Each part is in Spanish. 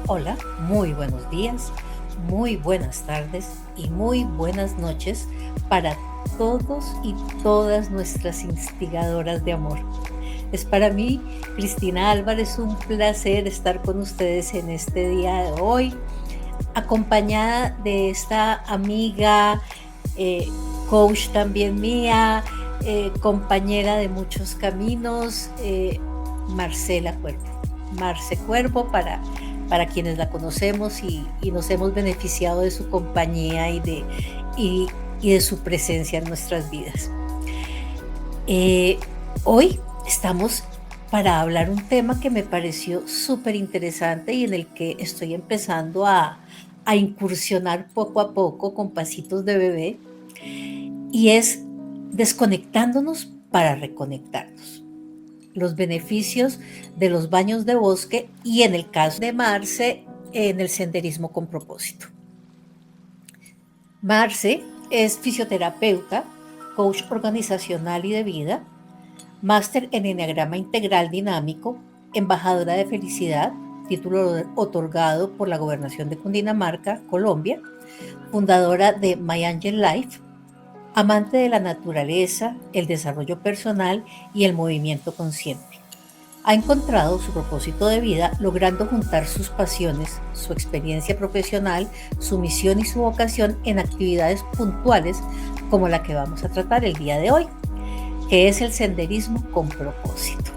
Hola, muy buenos días, muy buenas tardes y muy buenas noches para todos y todas nuestras instigadoras de amor. Es para mí, Cristina Álvarez, un placer estar con ustedes en este día de hoy, acompañada de esta amiga, coach también mía, compañera de muchos caminos, Marcela Cuervo. Marce Cuervo para quienes la conocemos y nos hemos beneficiado de su compañía y de su presencia en nuestras vidas. Eh, Hoy estamos para hablar un tema que me pareció súper interesante y en el que estoy empezando a incursionar poco a poco con pasitos de bebé, y es desconectándonos para reconectarnos. Los beneficios de los baños de bosque y, en el caso de Marce, en el senderismo con propósito. Marce es fisioterapeuta, coach organizacional y de vida, máster en Enneagrama Integral Dinámico, embajadora de felicidad, título otorgado por la Gobernación de Cundinamarca, Colombia, fundadora de My Angel Life, amante de la naturaleza, el desarrollo personal y el movimiento consciente. Ha encontrado su propósito de vida logrando juntar sus pasiones, su experiencia profesional, su misión y su vocación en actividades puntuales como la que vamos a tratar el día de hoy, que es el senderismo con propósito.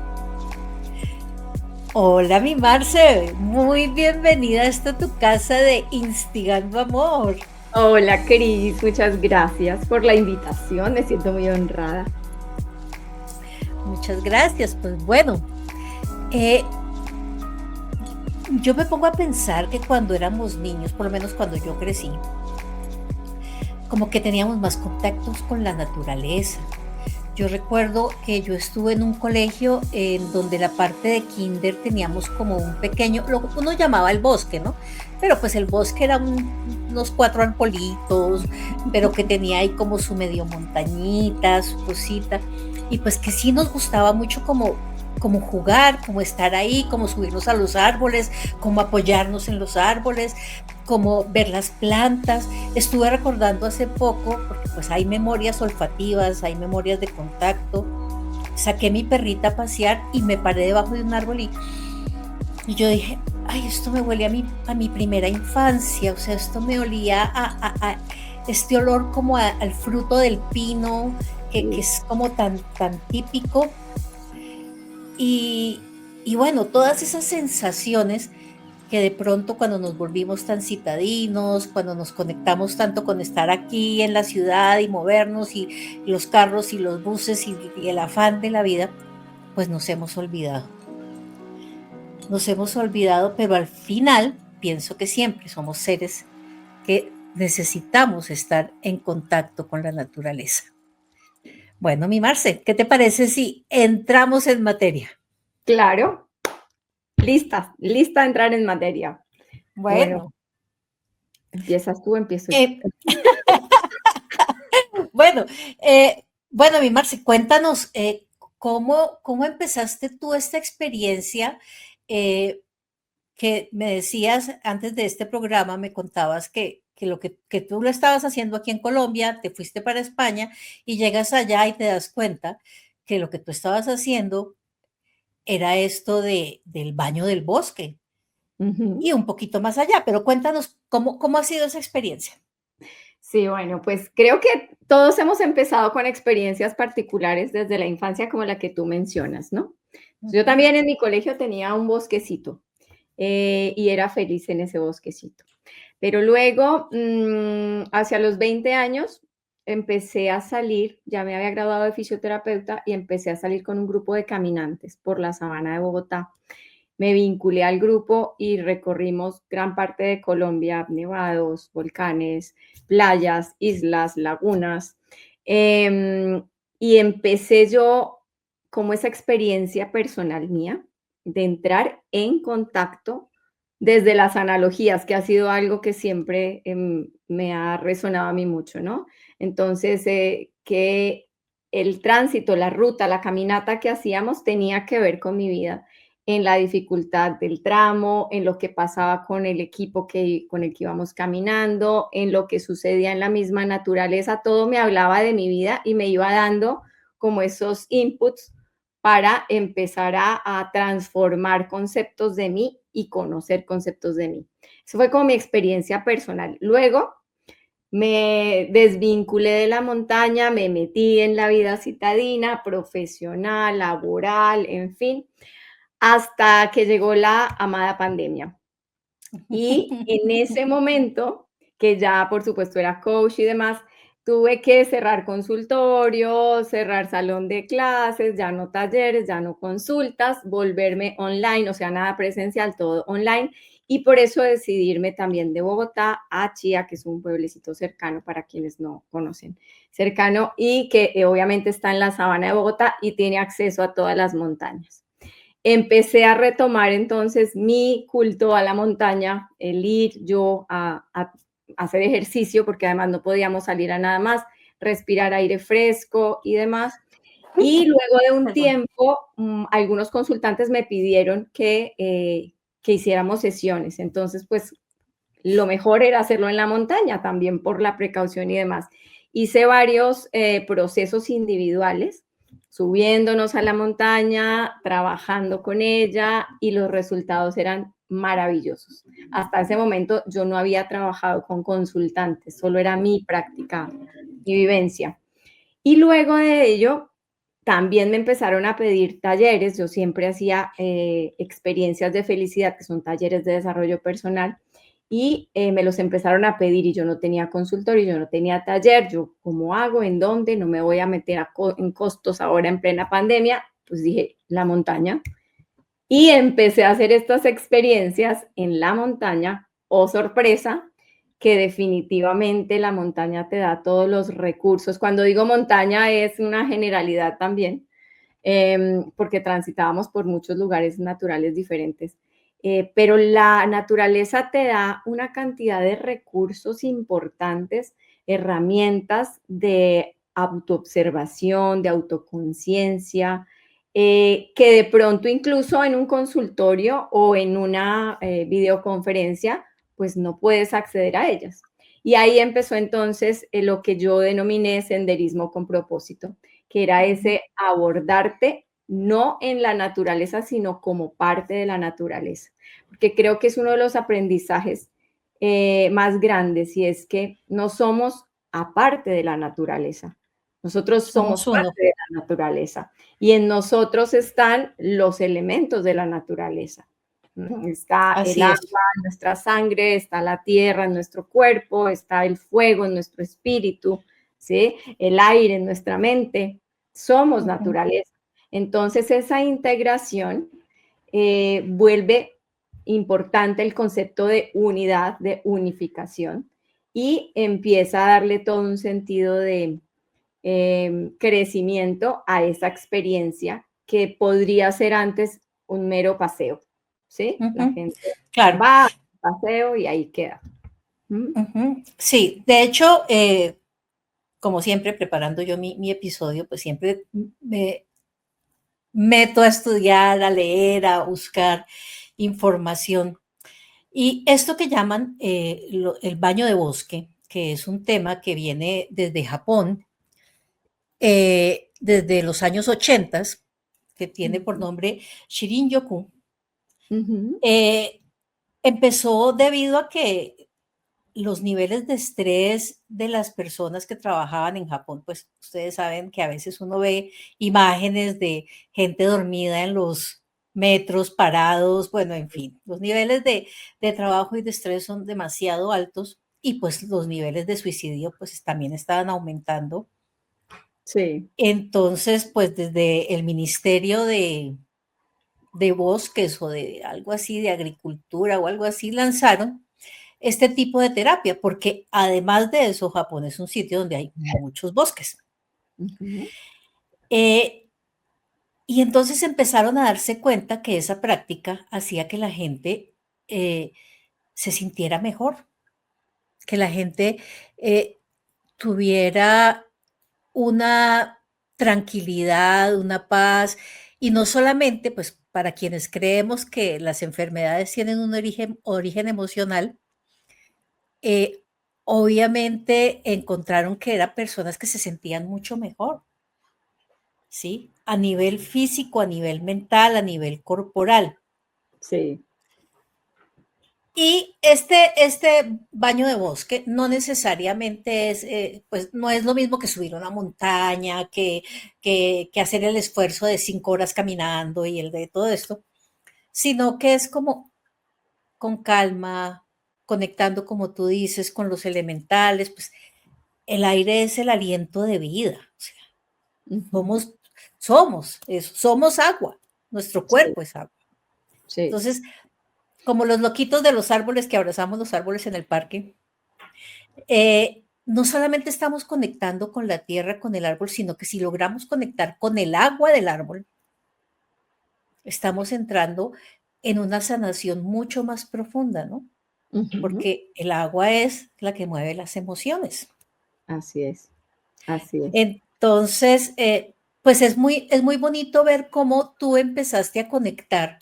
Hola, mi Marce, muy bienvenida a esta tu casa de Instigando Amor. Hola, Cris, muchas gracias por la invitación, me siento muy honrada. Muchas gracias. Pues bueno, eh, yo me pongo a pensar que cuando éramos niños, por lo menos cuando yo crecí, como que teníamos más contactos con la naturaleza. Yo recuerdo que yo estuve en un colegio en donde la parte de kinder teníamos como un pequeño, lo que uno llamaba el bosque, ¿no? Pero pues el bosque era unos 4 arbolitos, pero que tenía ahí como su medio montañita, su cosita, y pues que sí nos gustaba mucho como jugar, como estar ahí, como subirnos a los árboles, como apoyarnos en los árboles, como ver las plantas. Estuve recordando hace poco, porque pues hay memorias olfativas, hay memorias de contacto. Saqué mi perrita a pasear y me paré debajo de un árbol y yo dije, ay, esto me huele a mi primera infancia, o sea, esto me olía a este olor como al fruto del pino, que Sí. es como tan típico. Y bueno, todas esas sensaciones que de pronto cuando nos volvimos tan citadinos, cuando nos conectamos tanto con estar aquí en la ciudad y movernos y los carros y los buses y el afán de la vida, pues nos hemos olvidado. Nos hemos olvidado, pero al final pienso que siempre somos seres que necesitamos estar en contacto con la naturaleza. Bueno, mi Marce, ¿qué te parece si entramos en materia? Claro, lista a entrar en materia. Bueno, Bueno, ¿empiezas tú, empiezo yo? eh, Bueno, bueno, mi Marce, cuéntanos, ¿cómo empezaste tú esta experiencia? eh, que me decías antes de este programa, me contabas que que tú lo estabas haciendo aquí en Colombia, te fuiste para España y llegas allá y te das cuenta que lo que tú estabas haciendo era esto del baño del bosque y Ujú. un poquito más allá, pero cuéntanos cómo ha sido esa experiencia. Sí, bueno, pues creo que todos hemos empezado con experiencias particulares desde la infancia como la que tú mencionas, ¿no? Yo Ujú. también en mi colegio tenía un bosquecito y era feliz en ese bosquecito. Pero luego, hacia los 20 años, empecé a salir, ya me había graduado de fisioterapeuta y empecé a salir con un grupo de caminantes por la sabana de Bogotá. Me vinculé al grupo y recorrimos gran parte de Colombia, nevados, volcanes, playas, islas, lagunas. Em, y empecé yo como esa experiencia personal mía de entrar en contacto desde las analogías, que ha sido algo que siempre me ha resonado a mí mucho, ¿no? Entonces, que el tránsito, la ruta, la caminata que hacíamos tenía que ver con mi vida en la dificultad del tramo, en lo que pasaba con el equipo con el que íbamos caminando, en lo que sucedía en la misma naturaleza. Todo me hablaba de mi vida y me iba dando como esos inputs para empezar a transformar conceptos de mí y conocer conceptos de mí. Eso fue como mi experiencia personal. Luego me desvinculé de la montaña, me metí en la vida citadina, profesional, laboral, en fin, hasta que llegó la amada pandemia. Y en ese momento, que ya por supuesto era coach y demás, tuve que cerrar consultorio, cerrar salón de clases, ya no talleres, ya no consultas, volverme online, o sea, nada presencial, todo online. Y por eso decidí irme también de Bogotá a Chía, que es un pueblecito cercano para quienes no conocen, cercano y que obviamente está en la sabana de Bogotá y tiene acceso a todas las montañas. Empecé a retomar entonces mi culto a la montaña, el ir yo a hacer ejercicio, porque además no podíamos salir a nada más, respirar aire fresco y demás. Y luego de un Perdón. tiempo, algunos consultantes me pidieron que hiciéramos sesiones. Entonces, pues lo mejor era hacerlo en la montaña, también por la precaución y demás. Hice varios procesos individuales, subiéndonos a la montaña, trabajando con ella y los resultados eran maravillosos. Hasta ese momento yo no había trabajado con consultantes, solo era mi práctica, mi vivencia. Y luego de ello, también me empezaron a pedir talleres. Yo siempre hacía experiencias de felicidad, que son talleres de desarrollo personal, y me los empezaron a pedir y yo no tenía consultorio, yo no tenía taller. Yo, ¿cómo hago? ¿En dónde? No me voy a meter en costos ahora en plena pandemia. Pues dije, la montaña. Y empecé a hacer estas experiencias en la montaña. Oh, sorpresa, que definitivamente la montaña te da todos los recursos. Cuando digo montaña es una generalidad también, porque transitábamos por muchos lugares naturales diferentes. Pero la naturaleza te da una cantidad de recursos importantes, herramientas de autoobservación, de autoconciencia, que de pronto incluso en un consultorio o en una videoconferencia, pues no puedes acceder a ellas. Y ahí empezó entonces lo que yo denominé senderismo con propósito, que era ese abordarte no en la naturaleza, sino como parte de la naturaleza. Porque creo que es uno de los aprendizajes más grandes y es que no somos aparte de la naturaleza. Nosotros somos Somos uno. parte de la naturaleza y en nosotros están los elementos de la naturaleza. Está el Así agua es. en nuestra sangre, está la tierra en nuestro cuerpo, está el fuego en nuestro espíritu, ¿sí? El aire en nuestra mente. Somos Ujú. naturaleza. Entonces, esa integración vuelve importante el concepto de unidad, de unificación, y empieza a darle todo un sentido de crecimiento a esa experiencia que podría ser antes un mero paseo, ¿sí? La Ujú. gente Claro. va, paseo y ahí queda. ¿Mm? Ujú. Sí, de hecho, como siempre, preparando yo mi episodio, pues siempre me meto a estudiar, a leer, a buscar información. Y esto que llaman el baño de bosque, que es un tema que viene desde Japón, desde los años 80, que tiene por Ujú, nombre Shirin-yoku, ujú, eh, empezó debido a que los niveles de estrés de las personas que trabajaban en Japón, pues ustedes saben que a veces uno ve imágenes de gente dormida en los metros, parados, bueno, en fin, los niveles de trabajo y de estrés son demasiado altos y pues los niveles de suicidio pues también estaban aumentando. sí. Entonces, pues desde el Ministerio de Bosques o de algo así, de Agricultura o algo así, lanzaron este tipo de terapia, porque además de eso, Japón es un sitio donde hay muchos bosques. Ujú, Eh, y entonces empezaron a darse cuenta que esa práctica hacía que la gente se sintiera mejor, que la gente tuviera una tranquilidad, una paz Y no solamente, pues, para quienes creemos que las enfermedades tienen un origen emocional, eh, obviamente encontraron que eran personas que se sentían mucho mejor, ¿sí? A nivel físico, a nivel mental, a nivel corporal. Sí, Y este baño de bosque no necesariamente es, pues no es lo mismo que subir una montaña, que hacer el esfuerzo de 5 horas caminando y el de todo esto, sino que es como con calma, conectando, como tú dices, con los elementales, pues el aire es el aliento de vida, o sea, ujú, somos, somos eso, somos agua, nuestro sí, cuerpo es agua. sí, Entonces, como los loquitos de los árboles que abrazamos los árboles en el parque, no solamente estamos conectando con la tierra, con el árbol, sino que si logramos conectar con el agua del árbol, estamos entrando en una sanación mucho más profunda, ¿no? ujú, Porque el agua es la que mueve las emociones. así es, así es. Entonces, pues es muy bonito ver cómo tú empezaste a conectar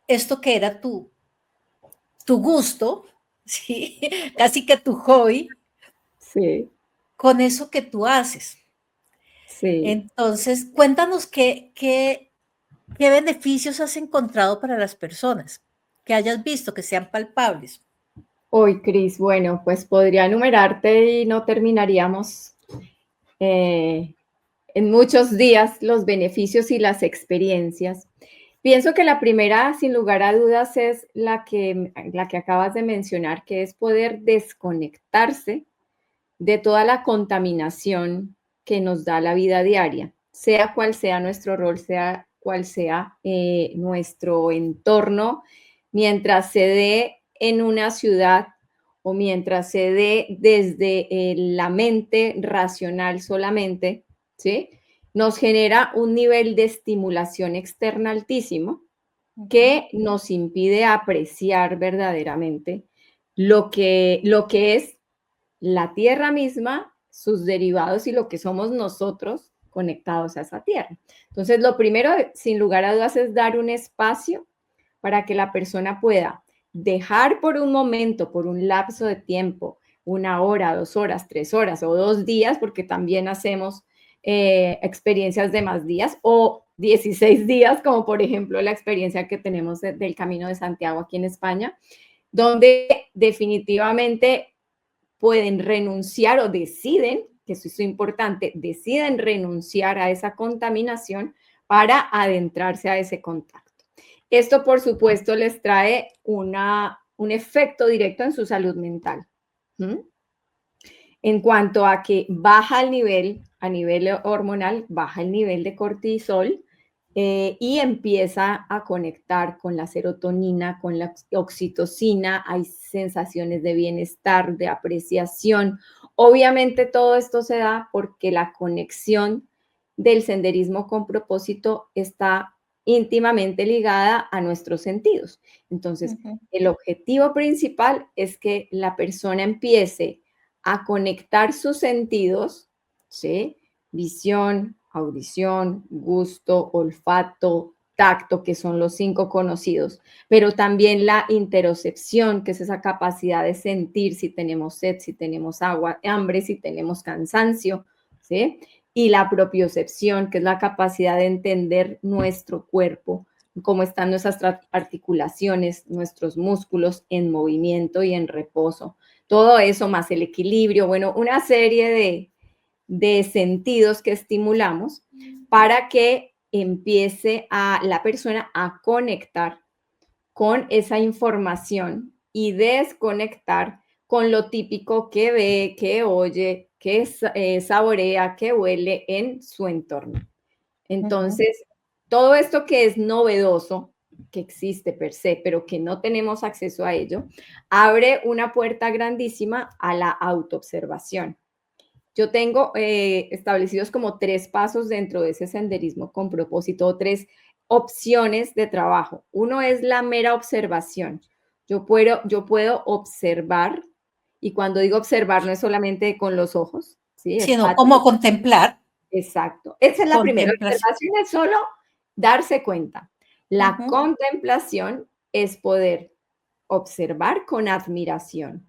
esto que era tu gusto, ¿sí? Casi que tu hobby, Sí, con eso que tú haces. sí. Entonces, cuéntanos qué beneficios has encontrado para las personas, que hayas visto, que sean palpables. Hoy, Cris, bueno, pues podría enumerarte y no terminaríamos eh, en muchos días los beneficios y las experiencias. Pienso que la primera, sin lugar a dudas, es la que acabas de mencionar, que es poder desconectarse de toda la contaminación que nos da la vida diaria, sea cual sea nuestro rol, sea cual sea nuestro entorno, mientras se dé en una ciudad o mientras se dé desde la mente racional solamente, ¿sí? Nos genera un nivel de estimulación externa altísimo Ujú, que nos impide apreciar verdaderamente lo que es la tierra misma, sus derivados y lo que somos nosotros conectados a esa tierra. Entonces, lo primero, sin lugar a dudas, es dar un espacio para que la persona pueda dejar por un momento, por un lapso de tiempo, 1 hora, 2 horas, 3 horas o 2 días, porque también hacemos experiencias de más días o 16 días, como por ejemplo la experiencia que tenemos del Camino de Santiago aquí en España, donde definitivamente pueden renunciar o deciden, que eso es importante, deciden renunciar a esa contaminación para adentrarse a ese contacto. Esto, por supuesto, les trae un efecto directo en su salud mental. ¿Mm? En cuanto a que baja el nivel, a nivel hormonal, baja el nivel de cortisol y empieza a conectar con la serotonina, con la oxitocina, hay sensaciones de bienestar, de apreciación. Obviamente todo esto se da porque la conexión del senderismo con propósito está íntimamente ligada a nuestros sentidos. Entonces, ujú, el objetivo principal es que la persona empiece a conectar sus sentidos, ¿sí? Visión, audición, gusto, olfato, tacto, que son los 5 conocidos, pero también la interocepción, que es esa capacidad de sentir si tenemos sed, si tenemos agua, hambre, si tenemos cansancio, ¿sí? Y la propiocepción, que es la capacidad de entender nuestro cuerpo, cómo están nuestras articulaciones, nuestros músculos en movimiento y en reposo. Todo eso más el equilibrio, bueno, una serie de sentidos que estimulamos para que empiece a la persona a conectar con esa información y desconectar con lo típico que ve, que oye, que saborea, que huele en su entorno. ujú. Entonces, todo esto que es novedoso, que existe per se, pero que no tenemos acceso a ello, abre una puerta grandísima a la autoobservación. Yo tengo establecidos como 3 pasos dentro de ese senderismo con propósito, o 3 opciones de trabajo. Uno es la mera observación. Yo puedo observar, y cuando digo observar no es solamente con los ojos, ¿sí? Es Sino como atento. contemplar, Exacto. Esa es la primera. contemplación. Observación es solo darse cuenta. La Ujú, contemplación es poder observar con admiración,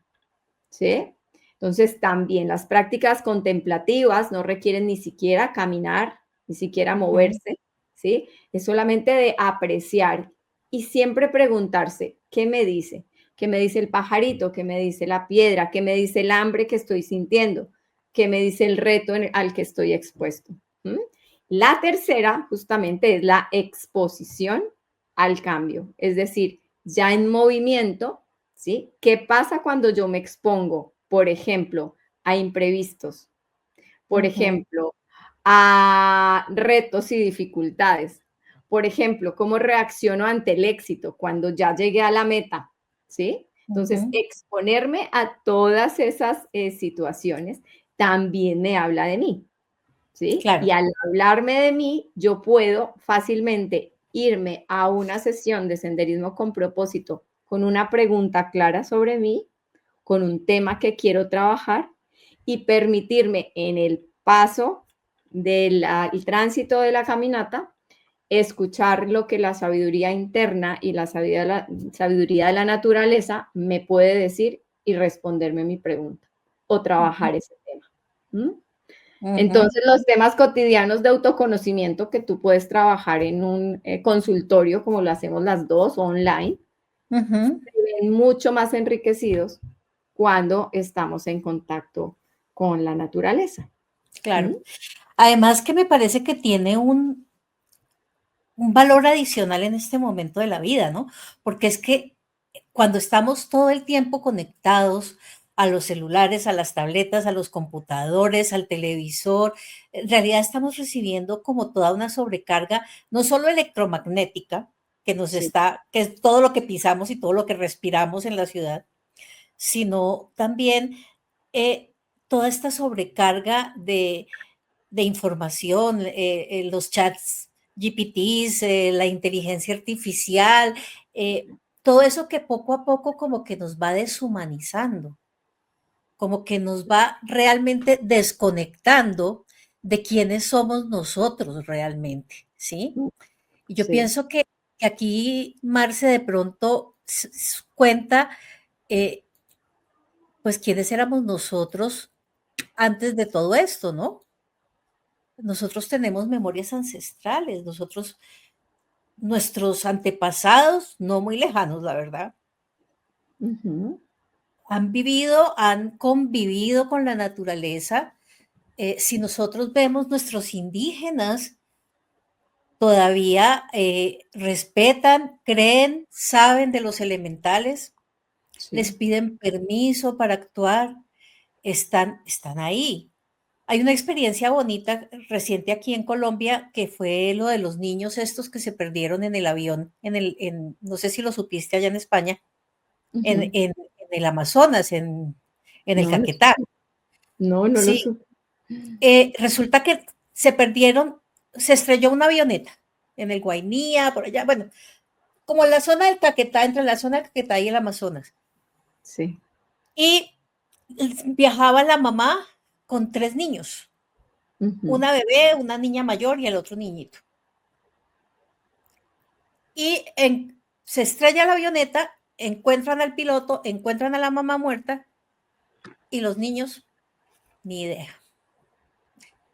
¿sí? Entonces, también las prácticas contemplativas no requieren ni siquiera caminar, ni siquiera ujú, moverse, ¿sí? Es solamente de apreciar y siempre preguntarse, ¿qué me dice? ¿Qué me dice el pajarito? ¿Qué me dice la piedra? ¿Qué me dice el hambre que estoy sintiendo? ¿Qué me dice el reto al que estoy expuesto? ¿Mm? La tercera, justamente, es la exposición al cambio, es decir, ya en movimiento. ¿Sí? ¿Qué pasa cuando yo me expongo, por ejemplo, a imprevistos? Por ujú, ejemplo, a retos y dificultades. Por ejemplo, ¿cómo reacciono ante el éxito cuando ya llegué a la meta? ¿Sí? Entonces, ujú. exponerme a todas esas situaciones también me habla de mí. ¿Sí? Y Claro. al hablarme de mí, yo puedo fácilmente irme a una sesión de senderismo con propósito, con una pregunta clara sobre mí, con un tema que quiero trabajar y permitirme en el paso del tránsito de la caminata, escuchar lo que la sabiduría interna y la sabiduría de la naturaleza me puede decir y responderme mi pregunta o Ujú, trabajar ese tema. ¿Mm? ujú, Entonces, los temas cotidianos de autoconocimiento que tú puedes trabajar en un consultorio, como lo hacemos las dos, o online, ujú. se ven mucho más enriquecidos cuando estamos en contacto con la naturaleza. ¿Mm? Claro. Además que me parece que tiene un valor adicional en este momento de la vida, ¿no? Porque es que cuando estamos todo el tiempo conectados a los celulares, a las tabletas, a los computadores, al televisor, en realidad estamos recibiendo como toda una sobrecarga, no solo electromagnética, Sí. que es todo lo que pisamos y todo lo que respiramos en la ciudad, sino también toda esta sobrecarga de información, los chats GPTs, la inteligencia artificial, todo eso que poco a poco como que nos va deshumanizando, como que nos va realmente desconectando de quiénes somos nosotros realmente, ¿sí? Mm, Y yo sí. pienso que aquí Marce de pronto cuenta, eh, pues quiénes éramos nosotros antes de todo esto, ¿no? Nosotros tenemos memorias ancestrales, nuestros antepasados, no muy lejanos, la verdad, Ujú. han vivido, han convivido con la naturaleza. Si nosotros vemos nuestros indígenas, todavía respetan, creen, saben de los elementales, les Sí. piden permiso para actuar, están ahí. Hay una experiencia bonita reciente aquí en Colombia que fue lo de los niños estos que se perdieron en el avión, no sé si lo supiste allá en España, en, Ujú. en, en el Amazonas, en el No, no Caquetá. supe. No, no lo Sí, supe. resulta que se perdieron, se estrelló una avioneta en el Guainía, por allá, bueno, como en la zona del Caquetá, entre la zona del Caquetá y el Amazonas. Sí. Y viajaba la mamá con tres niños, Ujú. una bebé, una niña mayor y el otro niñito. Y se estrella la avioneta, encuentran al piloto, encuentran a la mamá muerta y los niños, ni idea.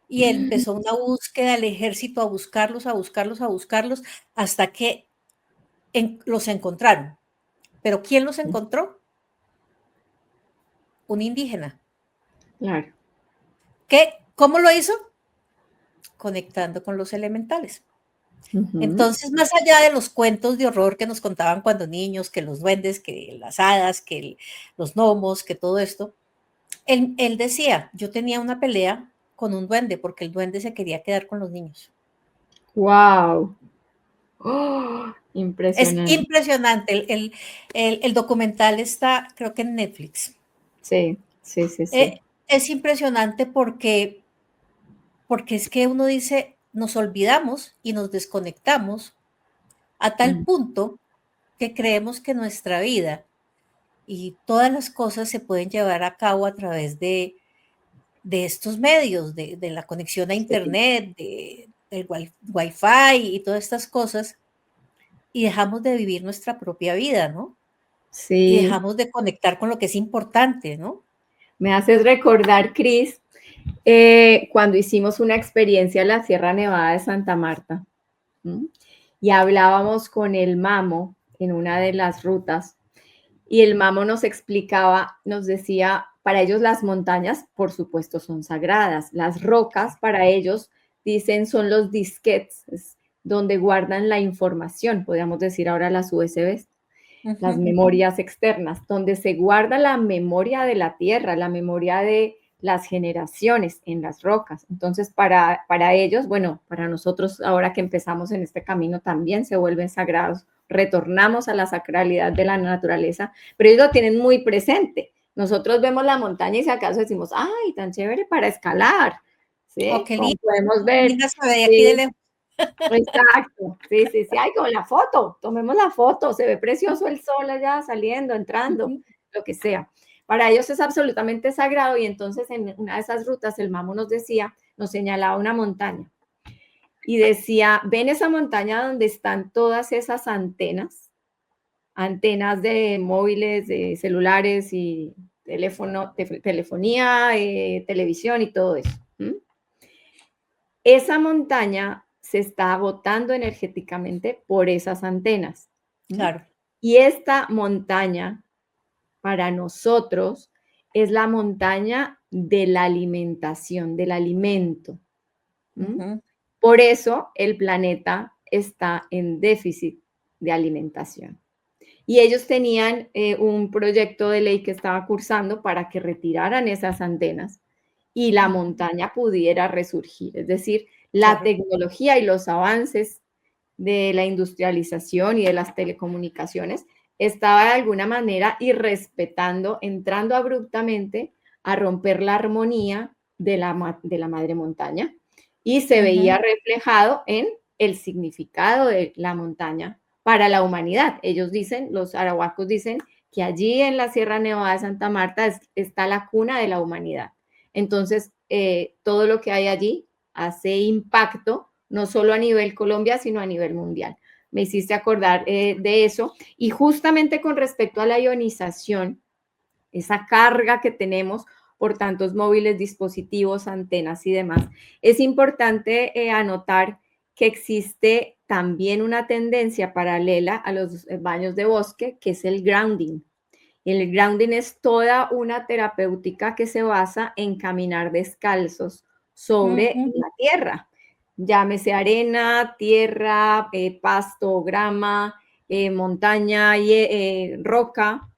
Y empezó una búsqueda, el ejército a buscarlos, a buscarlos, a buscarlos, hasta que los encontraron. Pero ¿quién los encontró? Un indígena. Claro. ¿Cómo lo hizo? Conectando con los elementales. Ujú. Entonces, más allá de los cuentos de horror que nos contaban cuando niños, que los duendes, que las hadas, que los gnomos, que todo esto, él decía, yo tenía una pelea con un duende porque el duende se quería quedar con los niños. Guau. Es Impresionante. impresionante. El documental está, creo que en Netflix. Sí, sí, sí, sí. Es impresionante porque es que uno dice, nos olvidamos y nos desconectamos a tal Mm. punto que creemos que nuestra vida y todas las cosas se pueden llevar a cabo a través de estos medios, de la conexión a Sí, Internet, el wifi y todas estas cosas y dejamos de vivir nuestra propia vida, ¿no? Y Sí, dejamos de conectar con lo que es importante, ¿no? me haces recordar, Cris, cuando hicimos una experiencia en la Sierra Nevada de Santa Marta. ¿Mm? Y hablábamos con el Mamo en una de las rutas y el Mamo nos explicaba, nos decía, para ellos las montañas, por supuesto, son sagradas. Las rocas, para ellos, dicen, son los disquetes, es donde guardan la información, podríamos decir ahora las USBs, las Ujú. memorias externas, donde se guarda la memoria de la tierra, la memoria de las generaciones en las rocas. Entonces, para ellos, bueno, para nosotros ahora que empezamos en este camino también se vuelven sagrados, retornamos a la sacralidad de la naturaleza, pero ellos lo tienen muy presente. Nosotros vemos la montaña y si acaso decimos, ay, tan chévere para escalar, Oh, ¿sí? qué Como lindo, podemos qué ver, linda se ve de aquí de sí, lejos. exacto, sí, sí, sí, ay, con la foto, tomemos la foto, se ve precioso el sol allá saliendo, entrando, Ujú. lo que sea. Para ellos es absolutamente sagrado y entonces en una de esas rutas el mamo nos decía, nos señalaba una montaña y decía, ven esa montaña donde están todas esas antenas, antenas de móviles, de celulares y teléfono, telefonía, televisión y todo eso. ¿Mm? Esa montaña se está agotando energéticamente por esas antenas. ¿Mm? Claro. Y esta montaña para nosotros es la montaña de la alimentación, del alimento. ¿Mm? Ujú. Por eso el planeta está en déficit de alimentación. Y ellos tenían un proyecto de ley que estaba cursando para que retiraran esas antenas y la Ujú. montaña pudiera resurgir. Es decir, la Claro. tecnología y los avances de la industrialización y de las telecomunicaciones estaba de alguna manera irrespetando, entrando abruptamente a romper la armonía de la madre montaña y se veía Ujú. reflejado en el significado de la montaña para la humanidad. Ellos dicen, los arahuacos dicen que allí en la Sierra Nevada de Santa Marta está la cuna de la humanidad. Entonces, todo lo que hay allí hace impacto, no solo a nivel Colombia, sino a nivel mundial. Me hiciste acordar de eso. Y justamente con respecto a la ionización, esa carga que tenemos por tantos móviles, dispositivos, antenas y demás, es importante anotar que existe también una tendencia paralela a los baños de bosque, que es el grounding. El grounding es toda una terapéutica que se basa en caminar descalzos sobre Ujú. la tierra, llámese arena, tierra, pasto, grama, montaña y roca,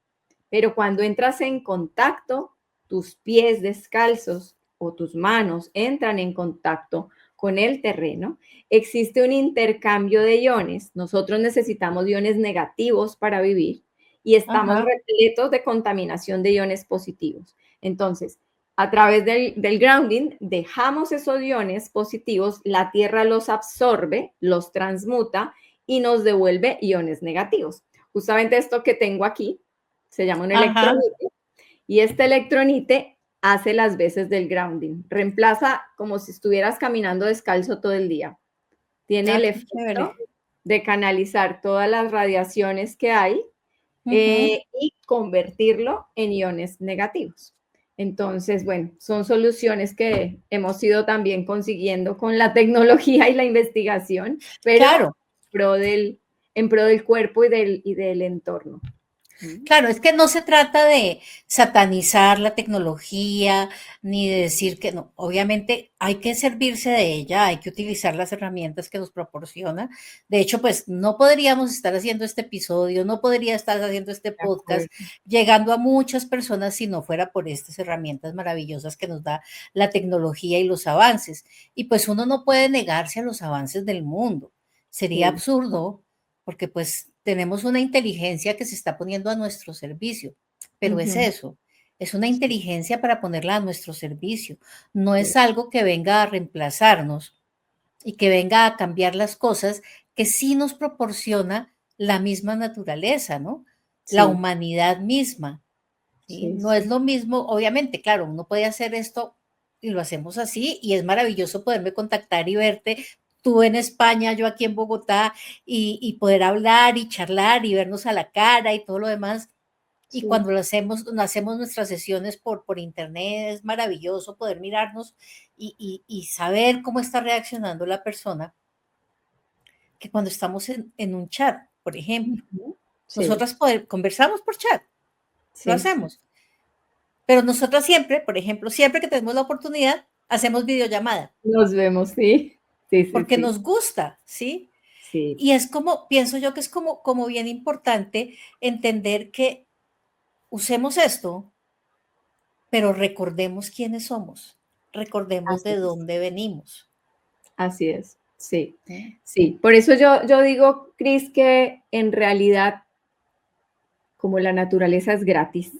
pero cuando entras en contacto, tus pies descalzos o tus manos entran en contacto con el terreno, existe un intercambio de iones. Nosotros necesitamos iones negativos para vivir y estamos Ajá. repletos de contaminación de iones positivos. Entonces, a través del grounding, dejamos esos iones positivos, la tierra los absorbe, los transmuta y nos devuelve iones negativos. Justamente esto que tengo aquí se llama un Ajá. electronite y este electronite hace las veces del grounding. Reemplaza como si estuvieras caminando descalzo todo el día. Tiene el Ah, qué chévere. efecto de canalizar todas las radiaciones que hay Ujú. y convertirlo en iones negativos. Entonces, bueno, son soluciones que hemos ido también consiguiendo con la tecnología y la investigación, pero Claro. pro del, en pro del cuerpo y del entorno. ¿Mm? Claro, es que no se trata de satanizar la tecnología, ni de decir que no. Obviamente hay que servirse de ella, hay que utilizar las herramientas que nos proporciona. De hecho, pues no podríamos estar haciendo este episodio, no podría estar haciendo este De acuerdo. podcast, llegando a muchas personas si no fuera por estas herramientas maravillosas que nos da la tecnología y los avances. Y pues uno no puede negarse a los avances del mundo. Sería Sí. absurdo porque pues tenemos una inteligencia que se está poniendo a nuestro servicio, pero es Ujú. eso, es una Sí, inteligencia para ponerla a nuestro servicio, no sí, es algo que venga a reemplazarnos y que venga a cambiar las cosas que sí nos proporciona la misma naturaleza, ¿no? La sí, humanidad misma, ¿sí? sí, No es sí. lo mismo, obviamente, claro, uno puede hacer esto y lo hacemos así y es maravilloso poderme contactar y verte tú en España, yo aquí en Bogotá, y poder hablar y charlar y vernos a la cara y todo lo demás. Y Sí. cuando hacemos nuestras sesiones por internet, es maravilloso poder mirarnos y saber cómo está reaccionando la persona, que cuando estamos en un chat, por ejemplo. Ujú. Sí, Nosotras conversamos por chat, lo sí. hacemos. Pero nosotras siempre, por ejemplo, siempre que tenemos la oportunidad, hacemos videollamada, Nos vemos, sí. Sí, sí, porque sí. nos gusta, ¿sí? Sí, Y es como, pienso yo que es como bien importante entender que usemos esto, pero recordemos quiénes somos, recordemos así de es. dónde venimos. Así es. Sí, ¿Sí? sí. Por eso yo digo, Cris, que en realidad, como la naturaleza es gratis,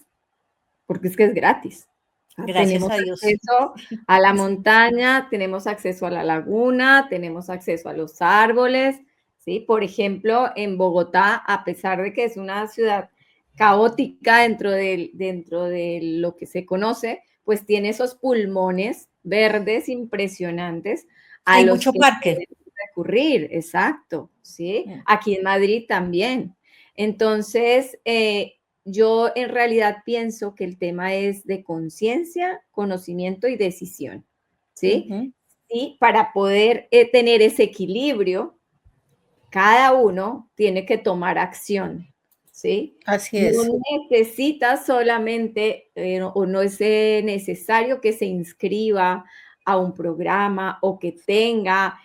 porque es que es gratis. Gracias Tenemos a Dios. acceso a la Sí. montaña, tenemos acceso a la laguna, tenemos acceso a los árboles, ¿sí? Por ejemplo, en Bogotá, a pesar de que es una ciudad caótica dentro de lo que se conoce, pues tiene esos pulmones verdes impresionantes a Hay los mucho que parque. pueden recurrir, exacto, ¿sí? Mm. Aquí en Madrid también. Entonces, yo en realidad pienso que el tema es de conciencia, conocimiento y decisión, ¿sí? Ujú. Y para poder tener ese equilibrio, cada uno tiene que tomar acción, ¿sí? Así No es. necesita solamente o no es necesario que se inscriba a un programa o que tenga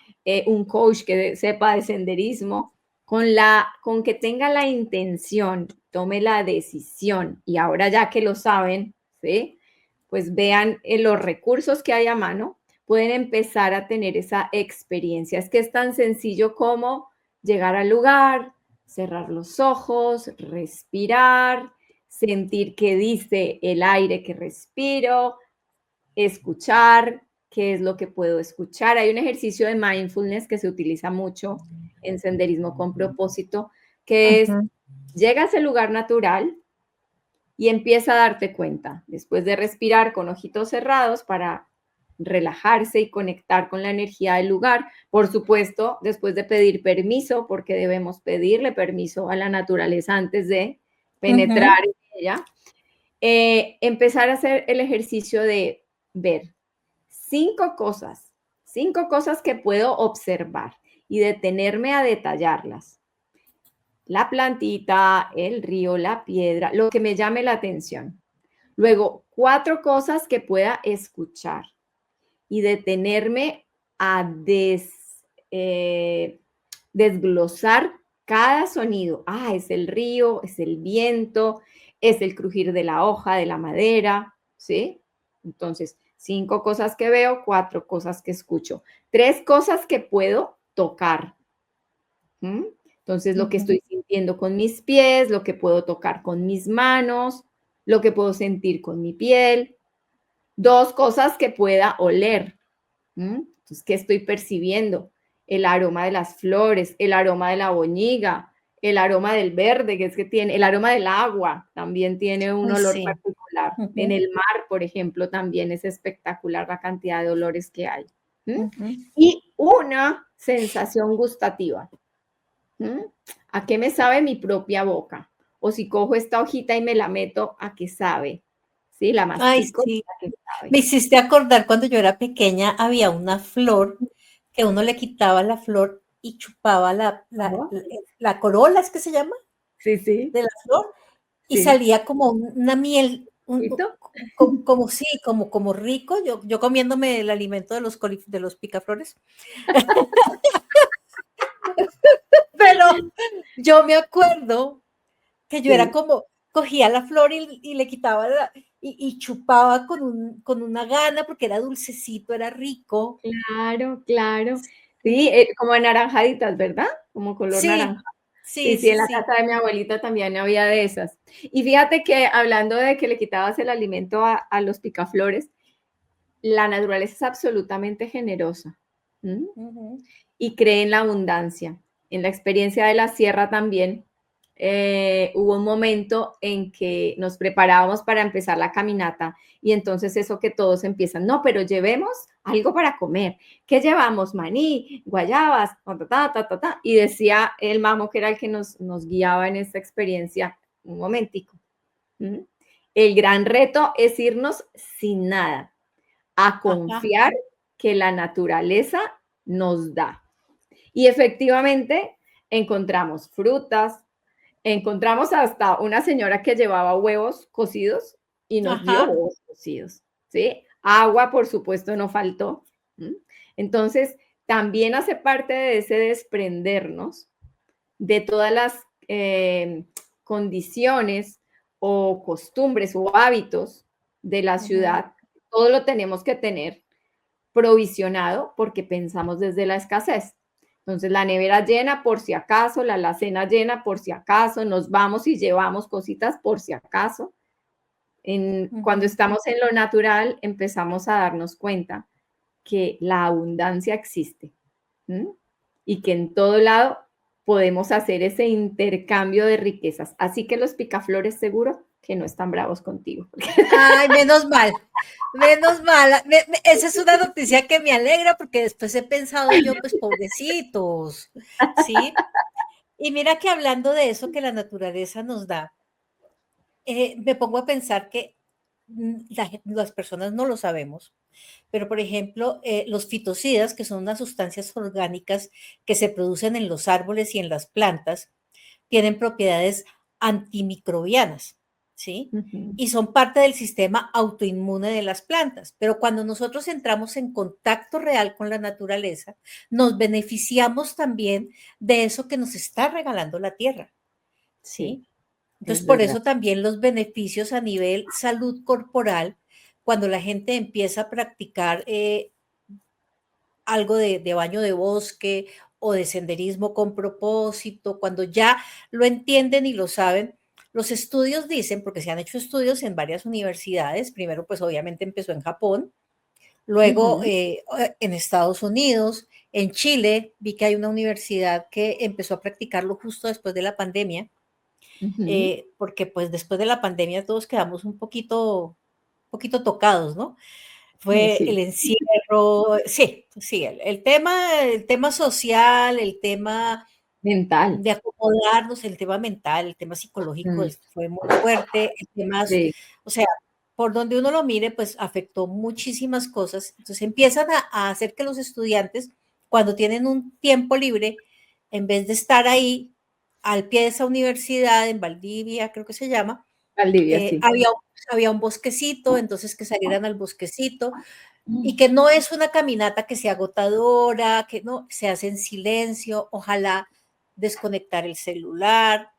un coach que sepa de senderismo, con que tenga la intención, tome la decisión y ahora ya que lo saben, ¿sí? Pues vean los recursos que hay a mano, pueden empezar a tener esa experiencia. Es que es tan sencillo como llegar al lugar, cerrar los ojos, respirar, sentir qué dice el aire que respiro, escuchar qué es lo que puedo escuchar. Hay un ejercicio de mindfulness que se utiliza mucho en senderismo con propósito, que es Ujú. llega a ese lugar natural y empieza a darte cuenta, después de respirar con ojitos cerrados para relajarse y conectar con la energía del lugar. Por supuesto, después de pedir permiso, porque debemos pedirle permiso a la naturaleza antes de Ujú. penetrar en ella, empezar a hacer el ejercicio de ver cinco cosas que puedo observar y detenerme a detallarlas. La plantita, el río, la piedra, lo que me llame la atención. Luego, cuatro cosas que pueda escuchar y detenerme a eh, desglosar cada sonido. Ah, es el río, es el viento, es el crujir de la hoja, de la madera, ¿sí? Entonces, cinco cosas que veo, cuatro cosas que escucho, tres cosas que puedo tocar. ¿Mm? Entonces, lo que Ujú. estoy sintiendo con mis pies, lo que puedo tocar con mis manos, lo que puedo sentir con mi piel. Dos cosas que pueda oler. Entonces, ¿qué estoy percibiendo? El aroma de las flores, el aroma de la boñiga, el aroma del verde, que es que tiene, el aroma del agua, también tiene un Uy, olor sí. particular. En Ujú. el mar, por ejemplo, también es espectacular la cantidad de olores que hay. ¿Mm? Ujú. Y una sensación gustativa. ¿Mm? ¿A qué me sabe mi propia boca? O si cojo esta hojita y me la meto, ¿a qué sabe? ¿Sí? La Ay, mastico, sí. ¿a qué Me sabe? hiciste acordar cuando yo era pequeña, había una flor que uno le quitaba la flor y chupaba Ajá. la corola, ¿es que se llama? Sí, sí, De la flor, y sí. salía como una miel, ¿Listo? como sí, como rico, yo comiéndome el alimento de de los picaflores. Pero yo me acuerdo que yo era Sí, como, cogía la flor y le quitaba y chupaba con una gana porque era dulcecito, era rico. claro, claro. Sí, como anaranjaditas, ¿verdad? Como color naranja. Sí, Sí, sí, sí, sí, en la sí. casa de mi abuelita también había de esas. Y fíjate que hablando de que le quitabas el alimento a los picaflores, la naturaleza es absolutamente generosa. ¿M? Ujú. Y cree en la abundancia. En la experiencia de la sierra también, hubo un momento en que nos preparábamos para empezar la caminata y entonces eso que todos empiezan, no, pero llevemos algo para comer. ¿Qué llevamos? Maní, guayabas, ta, ta, ta, ta, ta. Y decía el mamo, que era el que nos guiaba en esta experiencia, un momentico. El gran reto es irnos sin nada, a confiar que la naturaleza nos da. Y efectivamente encontramos frutas, encontramos hasta una señora que llevaba huevos cocidos y nos dio huevos cocidos, ¿sí? Agua, por supuesto, no faltó. Entonces, también hace parte de ese desprendernos de todas las condiciones o costumbres o hábitos de la ciudad. Todo lo tenemos que tener provisionado porque pensamos desde la escasez. Entonces, la nevera llena por si acaso, la alacena llena por si acaso, nos vamos y llevamos cositas por si acaso. Cuando estamos en lo natural, empezamos a darnos cuenta que la abundancia existe y que en todo lado podemos hacer ese intercambio de riquezas. Así que los picaflores seguro que no están bravos contigo. Ay, menos mal, menos mal. Esa es una noticia que me alegra porque después he pensado yo, pues pobrecitos, ¿sí? Y mira que hablando de eso que la naturaleza nos da, me pongo a pensar que las personas no lo sabemos, pero por ejemplo, los fitocidas, que son unas sustancias orgánicas que se producen en los árboles y en las plantas, tienen propiedades antimicrobianas, ¿sí? Y son parte del sistema autoinmune de las plantas. Pero cuando nosotros entramos en contacto real con la naturaleza, nos beneficiamos también de eso que nos está regalando la tierra, ¿sí? Entonces, por eso también los beneficios a nivel salud corporal, cuando la gente empieza a practicar algo de baño de bosque o de senderismo con propósito, cuando ya lo entienden y lo saben, los estudios dicen, porque se han hecho estudios en varias universidades, primero pues obviamente empezó en Japón, luego en Estados Unidos, en Chile, vi que hay una universidad que empezó a practicarlo justo después de la pandemia, porque pues después de la pandemia todos quedamos un poquito tocados, ¿no? Fue Sí. el encierro, sí, sí, el tema social, el tema mental. de acomodarnos, el tema mental, el tema psicológico fue muy fuerte, el tema, Sí. o sea, por donde uno lo mire, pues afectó muchísimas cosas. Entonces empiezan a hacer que los estudiantes, cuando tienen un tiempo libre, en vez de estar ahí al pie de esa universidad, en Valdivia, creo que se llama, Valdivia, sí. había un bosquecito, entonces que salieran al bosquecito y que no es una caminata que sea agotadora, que no, se hace en silencio, ojalá desconectar el celular,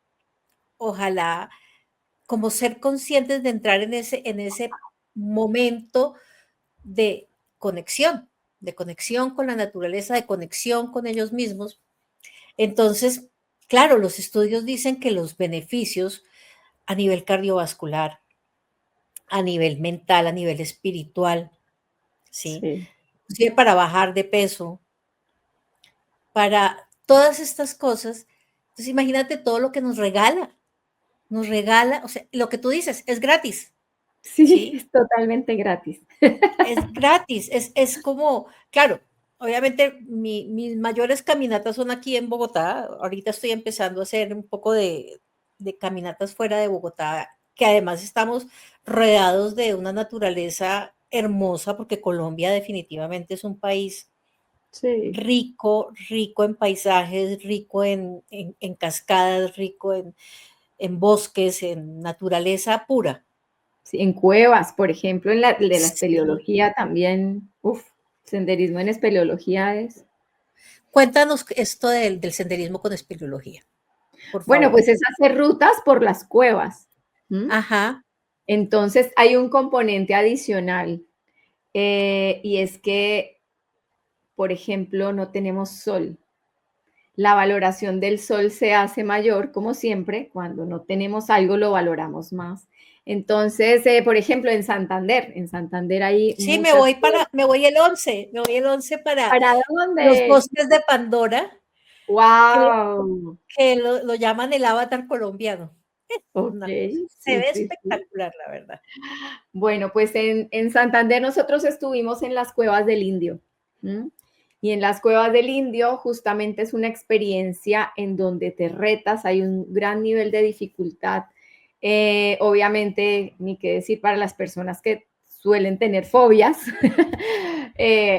ojalá como ser conscientes de entrar en ese momento de conexión con la naturaleza, de conexión con ellos mismos. Entonces, claro, los estudios dicen que los beneficios a nivel cardiovascular, a nivel mental, a nivel espiritual, ¿sí? Inclusive para bajar de peso, para todas estas cosas. Entonces, imagínate todo lo que nos regala, o sea, lo que tú dices, es gratis, Sí, ¿sí? es totalmente gratis. Es gratis, es como, claro, obviamente mis mayores caminatas son aquí en Bogotá, ahorita estoy empezando a hacer un poco de caminatas fuera de Bogotá, que además estamos rodeados de una naturaleza hermosa, porque Colombia definitivamente es un país rico en paisajes, rico en cascadas, rico en bosques, en naturaleza pura. Sí, en cuevas, por ejemplo, en la Sí. espeleología también, senderismo en espeleología es. Cuéntanos esto del senderismo con espeleología, por Bueno, favor. pues es hacer rutas por las cuevas. Ajá. Entonces hay un componente adicional y es que, por ejemplo, no tenemos sol. La valoración del sol se hace mayor, como siempre, cuando no tenemos algo lo valoramos más. Entonces, por ejemplo, en Santander hay Sí, me muchas. voy el 11 para ¿Para los dónde? bosques de Pandora, que, ¡Wow! que lo llaman el avatar colombiano. Una cosa, Okey, se sí, ve sí, sí. espectacular, la verdad. Bueno, pues en Santander nosotros estuvimos en las Cuevas del Indio, ¿m? Y en las Cuevas del Indio justamente es una experiencia en donde te retas, hay un gran nivel de dificultad. Obviamente, ni qué decir para las personas que suelen tener fobias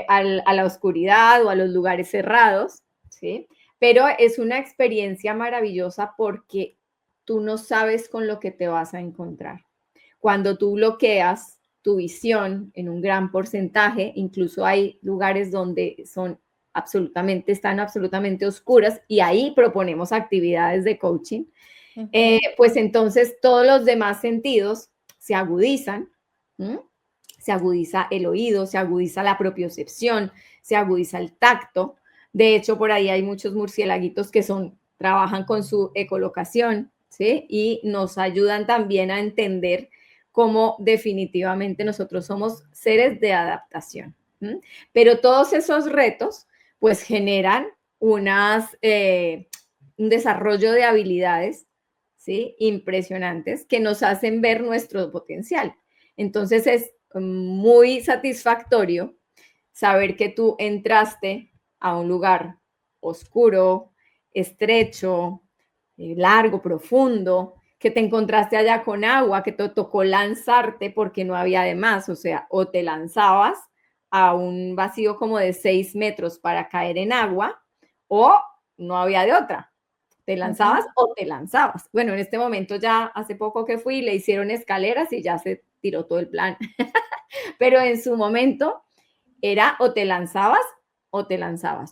a la oscuridad o a los lugares cerrados, ¿sí? Pero es una experiencia maravillosa porque tú no sabes con lo que te vas a encontrar. Cuando tú bloqueas tu visión en un gran porcentaje, incluso hay lugares donde están absolutamente oscuras y ahí proponemos actividades de coaching, Ujú. pues entonces todos los demás sentidos se agudizan, ¿m? Se agudiza el oído, se agudiza la propiocepción, se agudiza el tacto. De hecho, por ahí hay muchos murciélaguitos que trabajan con su ecolocación, ¿sí? Y nos ayudan también a entender cómo definitivamente nosotros somos seres de adaptación. ¿M? Pero todos esos retos, pues generan un desarrollo de habilidades, ¿sí? Impresionantes que nos hacen ver nuestro potencial. Entonces es muy satisfactorio saber que tú entraste a un lugar oscuro, estrecho, largo, profundo, que te encontraste allá con agua, que te tocó lanzarte porque no había de más, o sea, o te lanzabas a un vacío como de 6 metros para caer en agua, o no había de otra. Te lanzabas Ujú. o te lanzabas. Bueno, en este momento ya hace poco que fui, le hicieron escaleras y ya se tiró todo el plan. Pero en su momento era o te lanzabas,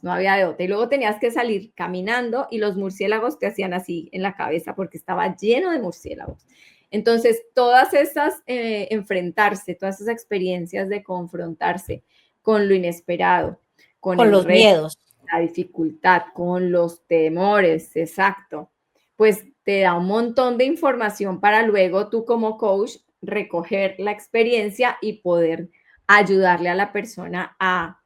no había de otra. Y luego tenías que salir caminando y los murciélagos te hacían así en la cabeza porque estaba lleno de murciélagos. Entonces, todas esas, enfrentarse, todas esas experiencias de confrontarse con lo inesperado, con Con el los reto, miedos. la dificultad, con los temores, exacto, pues te da un montón de información para luego tú como coach recoger la experiencia y poder ayudarle a la persona a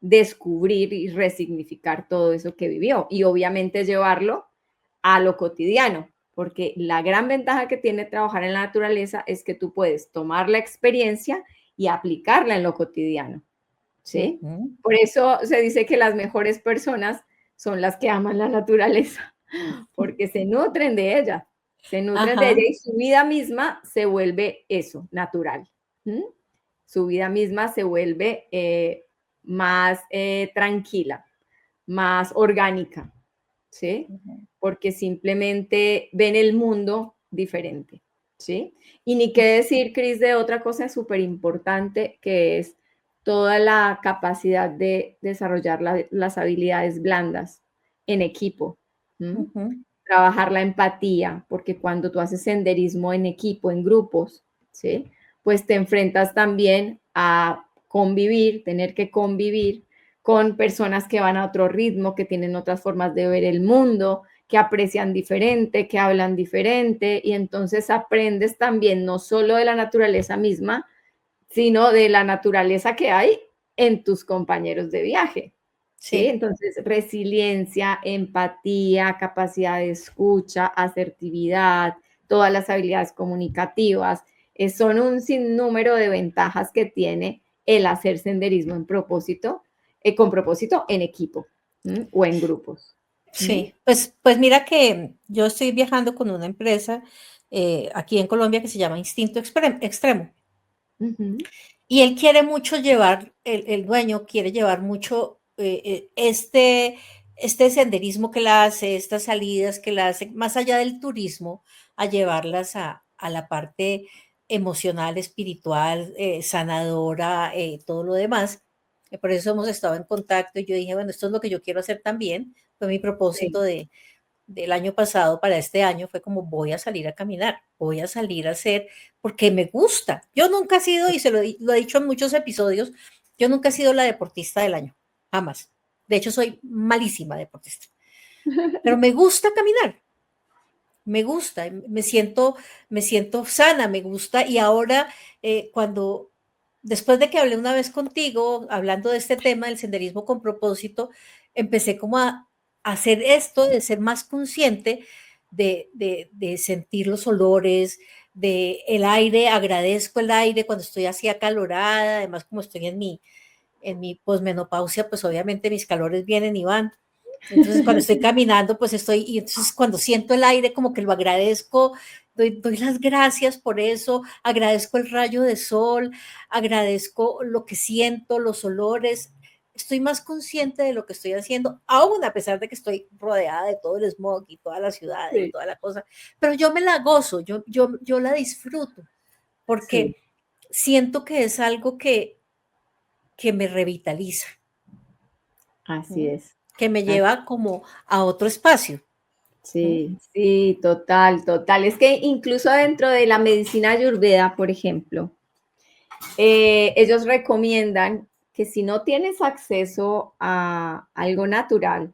descubrir y resignificar todo eso que vivió y obviamente llevarlo a lo cotidiano, porque la gran ventaja que tiene trabajar en la naturaleza es que tú puedes tomar la experiencia y aplicarla en lo cotidiano, ¿sí? Ujú. Por eso se dice que las mejores personas son las que aman la naturaleza, porque se nutren de ella Ajá. y su vida misma se vuelve eso, natural. ¿M? Su vida misma se vuelve más tranquila, más orgánica, ¿sí? Ujú. Porque simplemente ven el mundo diferente, ¿sí? Y ni qué decir, Cris, de otra cosa súper importante que es toda la capacidad de desarrollar las habilidades blandas en equipo. ¿M? Ujú. Trabajar la empatía, porque cuando tú haces senderismo en equipo, en grupos, ¿sí? Pues te enfrentas también a convivir, tener que convivir con personas que van a otro ritmo, que tienen otras formas de ver el mundo, que aprecian diferente, que hablan diferente, y entonces aprendes también no solo de la naturaleza misma, sino de la naturaleza que hay en tus compañeros de viaje. ¿Sí? Sí. Entonces, resiliencia, empatía, capacidad de escucha, asertividad, todas las habilidades comunicativas, son un sinnúmero de ventajas que tiene el hacer senderismo con propósito en equipo, ¿m? O en grupos. ¿M? Sí, pues mira que yo estoy viajando con una empresa aquí en Colombia que se llama Instinto Extremo. Ujú. Y él quiere mucho llevar, el dueño quiere llevar mucho este senderismo que la hace, estas salidas que la hace, más allá del turismo, a llevarlas a la parte emocional, espiritual, sanadora, todo lo demás. Por eso hemos estado en contacto y yo dije, bueno, esto es lo que yo quiero hacer también. Fue mi Sí, propósito del año pasado para este año fue como voy a salir a caminar, voy a salir a hacer, porque me gusta. Yo nunca he sido, y lo he dicho en muchos episodios, yo nunca he sido la deportista del año, jamás. De hecho, soy malísima deportista, pero me gusta caminar, me gusta, me siento sana, me gusta. Y ahora, después de que hablé una vez contigo, hablando de este tema del senderismo con propósito, empecé como hacer esto, de ser más consciente de sentir los olores, de el aire, agradezco el aire cuando estoy así acalorada, además como estoy en mi posmenopausia, pues obviamente mis calores vienen y van. Entonces cuando estoy caminando, pues y entonces cuando siento el aire como que lo agradezco, doy las gracias por eso, agradezco el rayo de sol, agradezco lo que siento, los olores, estoy más consciente de lo que estoy haciendo, aún a pesar de que estoy rodeada de todo el smog y toda la ciudad y Sí, toda la cosa, pero yo me la gozo, yo la disfruto, sí, porque siento que es algo que me revitaliza, así es. que me Así. lleva como a otro espacio. Sí, sí, total, total. Es que incluso dentro de la medicina ayurveda, por ejemplo, ellos recomiendan que si no tienes acceso a algo natural,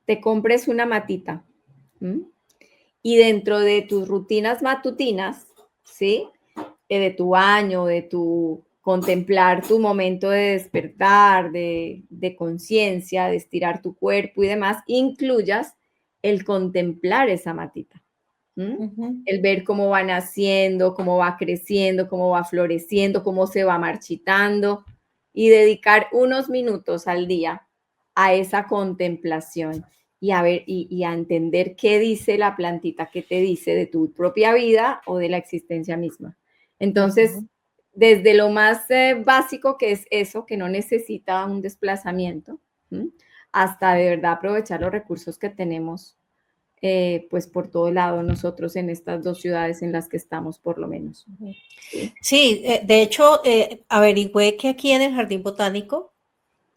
te compres una matita. ¿M? Y dentro de tus rutinas matutinas, ¿sí? De tu baño, de tu contemplar tu momento de despertar, de conciencia, de estirar tu cuerpo y demás, incluyas el contemplar esa matita. ¿M? Ujú. El ver cómo va naciendo, cómo va creciendo, cómo va floreciendo, cómo se va marchitando y dedicar unos minutos al día a esa contemplación y a ver y a entender qué dice la plantita, qué te dice de tu propia vida o de la existencia misma. Entonces, Ujú. desde lo más básico que es eso, que no necesita un desplazamiento, ¿m? Hasta de verdad aprovechar los recursos que tenemos pues por todo lado nosotros en estas dos ciudades en las que estamos por lo menos. Sí, Sí, de hecho, averigüé que aquí en el Jardín Botánico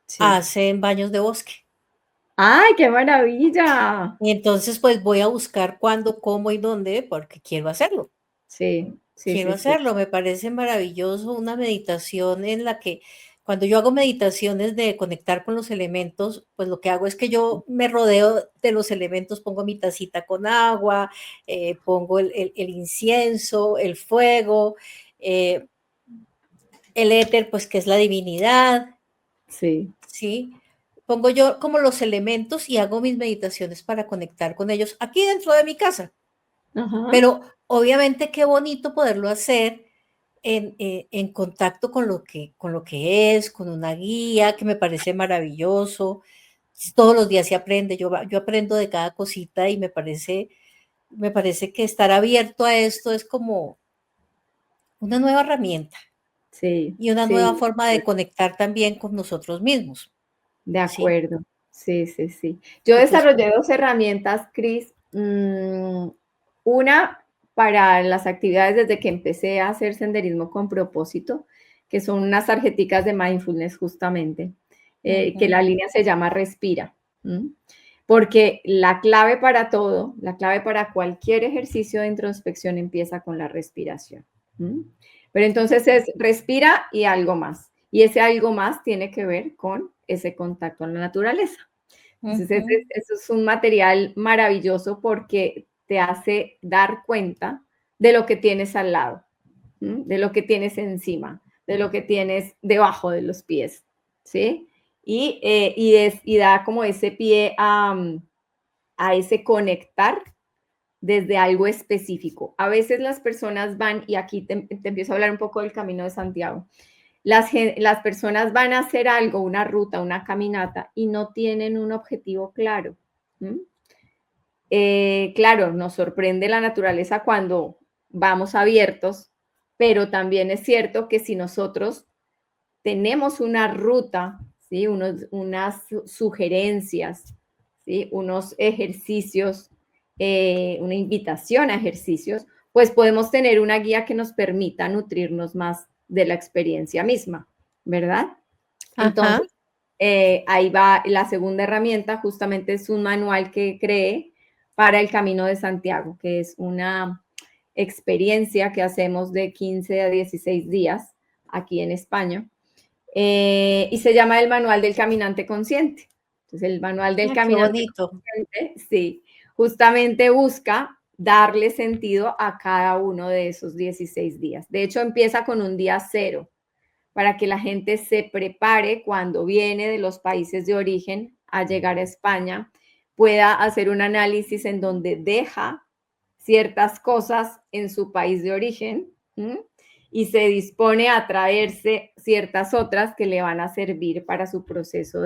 sí. hacen baños de bosque. ¡Ay, qué maravilla! Y entonces, pues voy a buscar cuándo, cómo y dónde, porque quiero hacerlo. Sí, sí, Quiero sí, sí. hacerlo, me parece maravilloso una meditación en la que cuando yo hago meditaciones de conectar con los elementos, pues lo que hago es que yo me rodeo de los elementos, pongo mi tacita con agua, pongo el incienso, el fuego, eh, el éter, pues que es la divinidad, Sí. ¿sí? Pongo yo como los elementos y hago mis meditaciones para conectar con ellos aquí dentro de mi casa. Ajá. Pero obviamente qué bonito poderlo hacer en contacto con lo que es, con una guía, que me parece maravilloso. Todos los días se aprende, yo aprendo de cada cosita y me parece que estar abierto a esto es como una nueva herramienta Sí, y una nueva sí, forma de conectar también con nosotros mismos, de ¿sí? acuerdo. Sí, sí, sí. Yo Y pues, desarrollé dos herramientas, Cris. Una para las actividades desde que empecé a hacer senderismo con propósito, que son unas tarjeticas de mindfulness justamente, que ujú, la línea se llama Respira. ¿M? Porque la clave para todo, la clave para cualquier ejercicio de introspección empieza con la respiración. ¿M? Pero entonces es respira y algo más. Y ese algo más tiene que ver con ese contacto con la naturaleza. Entonces, ujú, eso es un material maravilloso porque te hace dar cuenta de lo que tienes al lado, ¿m? De lo que tienes encima, de lo que tienes debajo de los pies, ¿sí? Y da como ese pie a ese conectar desde algo específico. A veces las personas van, y aquí te empiezo a hablar un poco del Camino de Santiago, las personas van a hacer algo, una ruta, una caminata, y no tienen un objetivo claro. ¿M? Claro, nos sorprende la naturaleza cuando vamos abiertos, pero también es cierto que si nosotros tenemos una ruta, ¿sí? Unas sugerencias, ¿sí? Unos ejercicios, una invitación a ejercicios, pues podemos tener una guía que nos permita nutrirnos más de la experiencia misma, ¿verdad? ajá, Entonces, ahí va la segunda herramienta, justamente es un manual que creé para el Camino de Santiago, que es una experiencia que hacemos de 15 a 16 días aquí en España, y se llama el Manual del Caminante Consciente. Entonces, el Manual del qué Caminante bonito. Consciente, sí, justamente busca darle sentido a cada uno de esos 16 días. De hecho, empieza con un día cero para que la gente se prepare cuando viene de los países de origen a llegar a España pueda hacer un análisis en donde deja ciertas cosas en su país de origen, ¿m? Y se dispone a traerse ciertas otras que le van a servir para su proceso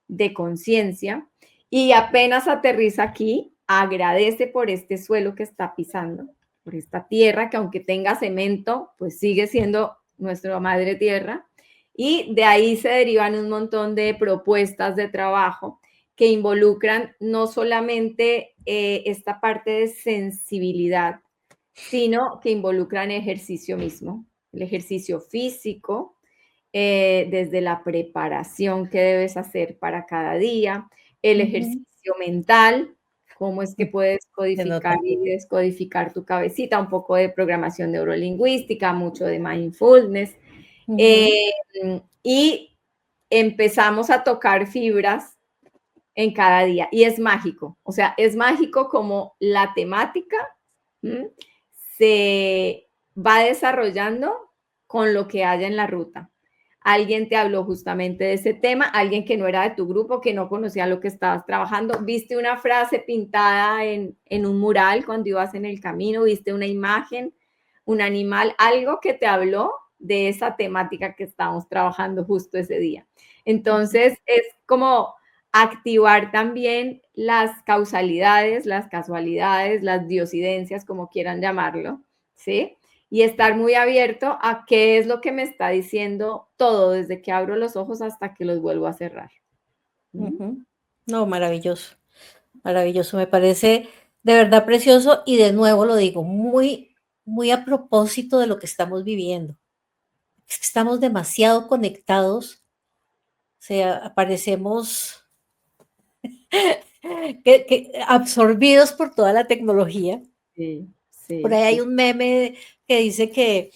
de conciencia. Y apenas aterriza aquí, agradece por este suelo que está pisando, por esta tierra que aunque tenga cemento, pues sigue siendo nuestra madre tierra. Y de ahí se derivan un montón de propuestas de trabajo que involucran no solamente esta parte de sensibilidad, sino que involucran ejercicio mismo, el ejercicio físico, desde la preparación que debes hacer para cada día, el Ujú. ejercicio mental, cómo es que puedes Se codificar nota. y descodificar tu cabecita, un poco de programación neurolingüística, mucho de mindfulness. Ujú, Eh, y empezamos a tocar fibras en cada día y es mágico, o sea, es mágico como la temática ¿m? Se va desarrollando con lo que haya en la ruta. Alguien te habló justamente de ese tema, alguien que no era de tu grupo, que no conocía lo que estabas trabajando, viste una frase pintada en un mural cuando ibas en el camino, viste una imagen, un animal, algo que te habló de esa temática que estábamos trabajando justo ese día. ujú, Entonces, es como activar también las causalidades, las casualidades, las diosidencias, como quieran llamarlo, ¿sí? Y estar muy abierto a qué es lo que me está diciendo todo, desde que abro los ojos hasta que los vuelvo a cerrar. ¿Mm? ujú. No, maravilloso, maravilloso. Me parece de verdad precioso y de nuevo lo digo, muy, muy a propósito de lo que estamos viviendo. Es que estamos demasiado conectados, o sea, aparecemos absorbidos por toda la tecnología. Sí, Por sí, ahí hay sí. un meme que dice que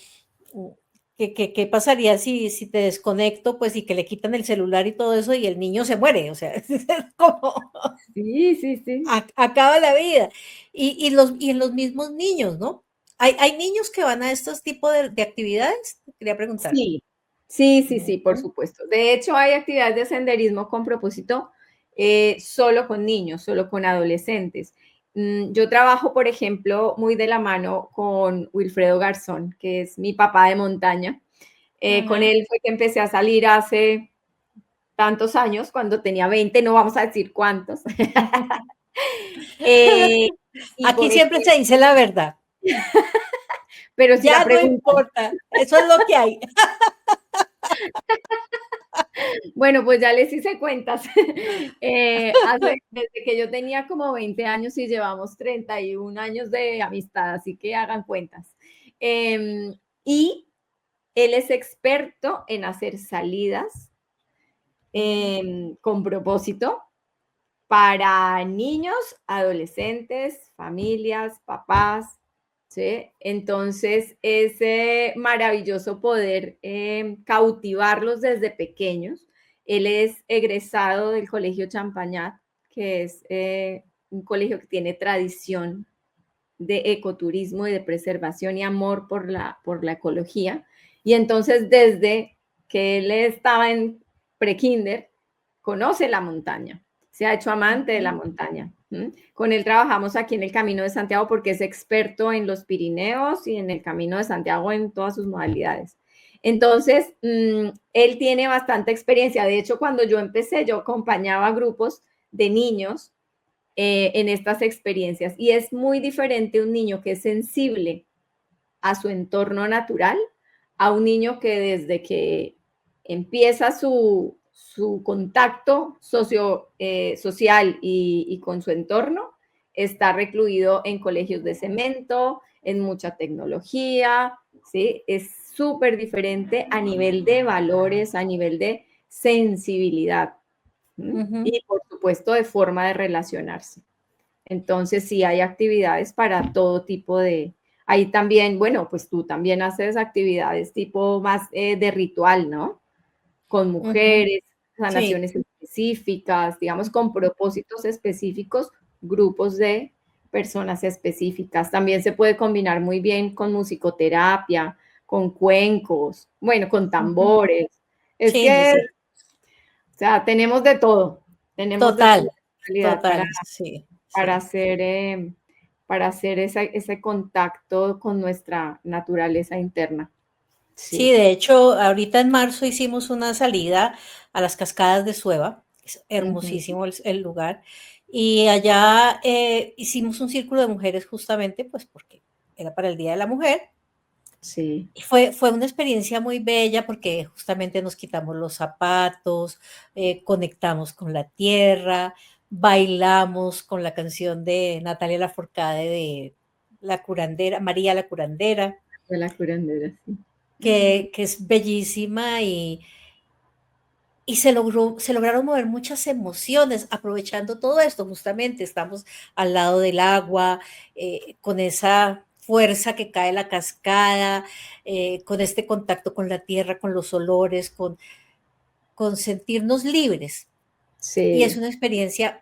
qué pasaría si te desconecto, pues, y que le quitan el celular y todo eso, y el niño se muere, o sea, es como Sí, sí, sí. acaba la vida. Y en los mismos niños, ¿no? ¿Hay niños que van a estos tipos de actividades? Te quería preguntar. Sí, sí, sí, sí, por Ujú, supuesto. De hecho, hay actividades de senderismo con propósito solo con niños, solo con adolescentes. Yo trabajo, por ejemplo, muy de la mano con Wilfredo Garzón, que es mi papá de montaña. Con ajá. él fue que empecé a salir hace tantos años, cuando tenía 20, no vamos a decir cuántos. Eh, y Aquí por siempre se ejemplo, dice la verdad. pero si la Ya no preguntan, importa, eso es lo que hay. bueno, pues ya les hice cuentas. Desde que yo tenía como 20 años y llevamos 31 años de amistad, así que hagan cuentas. Em, y él es experto en hacer salidas con propósito para niños, adolescentes, familias, papás, ¿sí? Entonces es maravilloso poder cautivarlos desde pequeños. Él es egresado del Colegio Champañat, que es un colegio que tiene tradición de ecoturismo y de preservación y amor por la ecología. Y entonces desde que él estaba en prekinder, conoce la montaña, se ha hecho amante de la Ujú, montaña. ¿M? Con él trabajamos aquí en el Camino de Santiago porque es experto en los Pirineos y en el Camino de Santiago en todas sus modalidades. Entonces, él tiene bastante experiencia. De hecho, cuando yo empecé, yo acompañaba grupos de niños en estas experiencias. Y es muy diferente un niño que es sensible a su entorno natural a un niño que desde que empieza su contacto social y con su entorno, está recluido en colegios de cemento, en mucha tecnología, ¿sí? Es súper diferente a nivel de valores, a nivel de sensibilidad. ¿M? ujú, Y por supuesto de forma de relacionarse. Entonces sí hay actividades para todo tipo de... Ahí también, bueno, pues tú también haces actividades tipo más de ritual, ¿no? Con ujú. mujeres, Sí. sanaciones específicas, digamos, con propósitos específicos, grupos de personas específicas. También se puede combinar muy bien con musicoterapia, con cuencos, bueno, con Ujú. tambores. Es Sí, sí, que, sí. o sea, tenemos de todo, tenemos de Total. todo. facilidad total, sí, para sí. hacer, para hacer ese contacto con nuestra naturaleza interna. Sí, Sí. de hecho, ahorita en marzo hicimos una salida a las cascadas de Sueva, es Ujú. hermosísimo el lugar, y allá hicimos un círculo de mujeres justamente, pues porque era para el Día de la Mujer, Sí, y fue una experiencia muy bella porque justamente nos quitamos los zapatos, conectamos con la tierra, bailamos con la canción de Natalia Lafourcade de La Curandera, María la Curandera, de la curandera, sí. que es bellísima y se lograron mover muchas emociones aprovechando todo esto. Justamente estamos al lado del agua, con esa fuerza que cae la cascada, con este contacto con la tierra, con los olores, con sentirnos libres. Y es Sí, una experiencia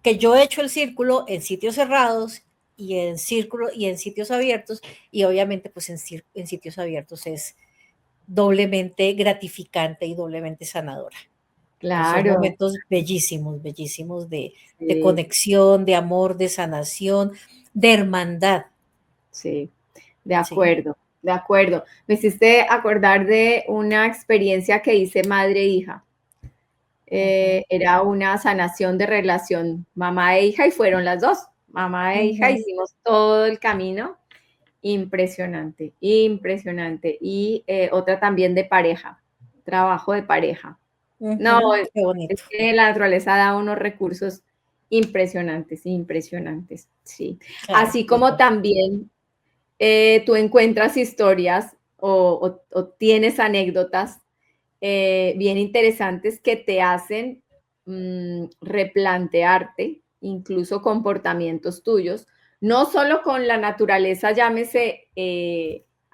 que yo he hecho el círculo en sitios cerrados y en círculo y en sitios abiertos, y obviamente pues en sitios abiertos es doblemente gratificante y doblemente sanadora. Son claro, momentos bellísimos, bellísimos de sí, conexión, de amor, de sanación, de hermandad. sí, de Sí. acuerdo, de acuerdo. Me hiciste acordar de una experiencia que hice madre e hija. Ujú, Era una sanación de relación mamá e hija y fueron las dos. Mamá e hija ujú, hicimos todo el camino. Impresionante, impresionante. Y otra también de pareja, trabajo de pareja. No, ujú, qué es bonito. que la naturaleza da unos recursos impresionantes, impresionantes, sí. Claro, Así como total. también tú encuentras historias o tienes anécdotas bien interesantes que te hacen replantearte incluso comportamientos tuyos, no solo con la naturaleza, llámese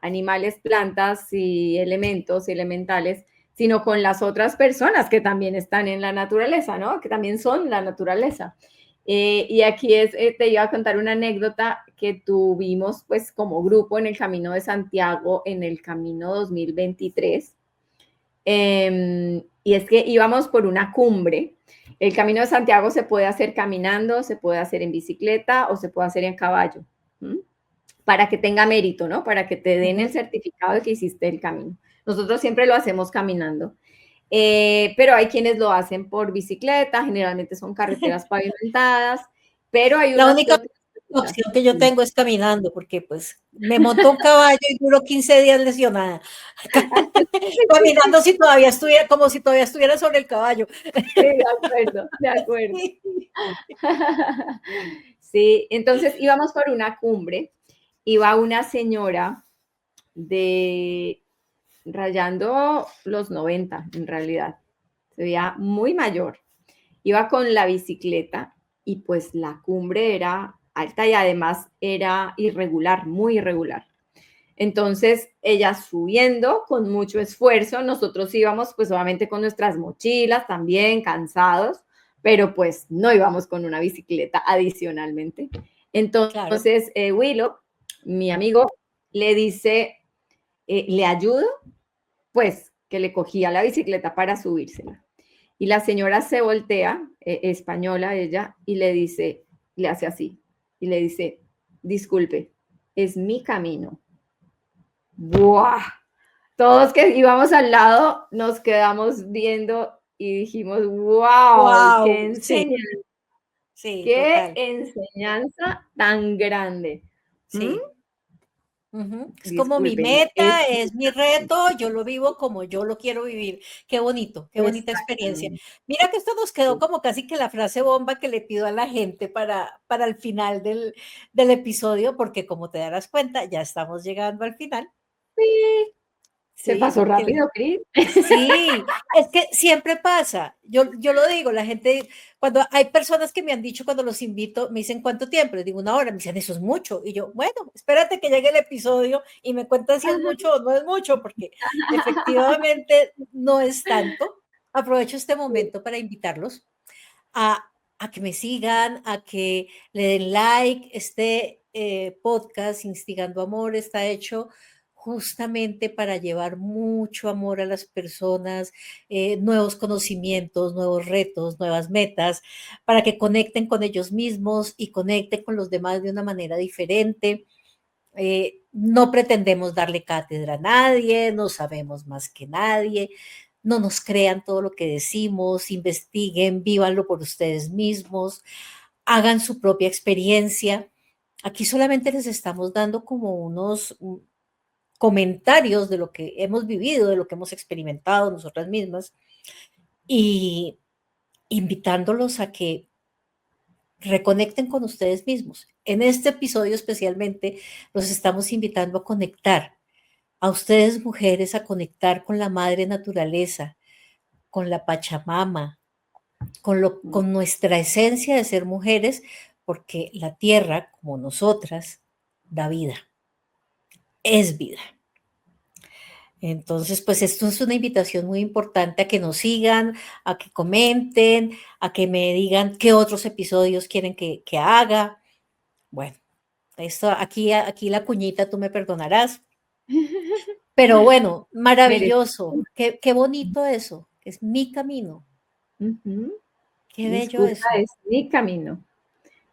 animales, plantas y elementos elementales, sino con las otras personas que también están en la naturaleza, ¿no? Que también son la naturaleza. Y aquí te iba a contar una anécdota que tuvimos pues como grupo en el Camino de Santiago en el Camino 2023. Y es que íbamos por una cumbre. El Camino de Santiago se puede hacer caminando, se puede hacer en bicicleta o se puede hacer en caballo, ¿m? Para que tenga mérito, ¿no? Para que te den el Ujú. certificado de que hiciste el camino. Nosotros siempre lo hacemos caminando. Pero hay quienes lo hacen por bicicleta, generalmente son carreteras pavimentadas, pero hay La unas que única otras cositas. opción que yo tengo es caminando, porque pues me montó un caballo y duró 15 días lesionada. Caminando si todavía estuviera, como si todavía estuviera sobre el caballo. Sí, de acuerdo, de acuerdo. Sí, entonces íbamos por una cumbre, iba una señora de rayando los 90 en realidad, se veía muy mayor, iba con la bicicleta y pues la cumbre era alta y además era irregular, muy irregular. Entonces, ella subiendo con mucho esfuerzo, nosotros íbamos pues obviamente con nuestras mochilas también, cansados, pero pues no íbamos con una bicicleta adicionalmente. Claro. Entonces, Willow, mi amigo, le dice, ¿le ayudo? Pues que le cogía la bicicleta para subírsela. Y la señora se voltea, española ella, y le dice, le hace así, y le dice, disculpe, es mi camino. ¡Buah! Todos que íbamos al lado nos quedamos viendo y dijimos, wow, Wow, sí, sí, qué total. enseñanza tan grande. ¿Mm? Sí. Ujú. Es como mi Discúlpeme, meta, es mi reto, yo lo vivo como yo lo quiero vivir. Qué bonito, qué bonita experiencia. exactamente. Mira que esto nos quedó como casi que la frase bomba que le pido a la gente para el final del episodio, porque como te darás cuenta, ya estamos llegando al final. Sí, se Sí, pasó rápido, Cris. sí, es que siempre pasa. Yo lo digo, la gente, cuando hay personas que me han dicho cuando los invito, me dicen cuánto tiempo, les digo una hora, me dicen eso es mucho. Y yo, bueno, espérate que llegue el episodio y me cuentan si es mucho o no es mucho, porque efectivamente no es tanto. Aprovecho este momento para invitarlos a que me sigan, a que le den like. Este podcast, Instigando Amor, está hecho justamente para llevar mucho amor a las personas, nuevos conocimientos, nuevos retos, nuevas metas, para que conecten con ellos mismos y conecten con los demás de una manera diferente. No pretendemos darle cátedra a nadie, no sabemos más que nadie, no nos crean todo lo que decimos, investiguen, vívanlo por ustedes mismos, hagan su propia experiencia. Aquí solamente les estamos dando como unos comentarios de lo que hemos vivido, de lo que hemos experimentado nosotras mismas y invitándolos a que reconecten con ustedes mismos. En este episodio especialmente los estamos invitando a conectar, a ustedes mujeres a conectar con la madre naturaleza, con la Pachamama, con nuestra esencia de ser mujeres, porque la tierra, como nosotras, da vida, es vida. Entonces, pues esto es una invitación muy importante a que nos sigan, a que comenten, a que me digan qué otros episodios quieren que haga. Bueno, esto aquí la cuñita, tú me perdonarás. Pero bueno, maravilloso. Merecido. Qué bonito eso. Es mi camino. Ujú. Qué bello Disculpa, eso. es mi camino.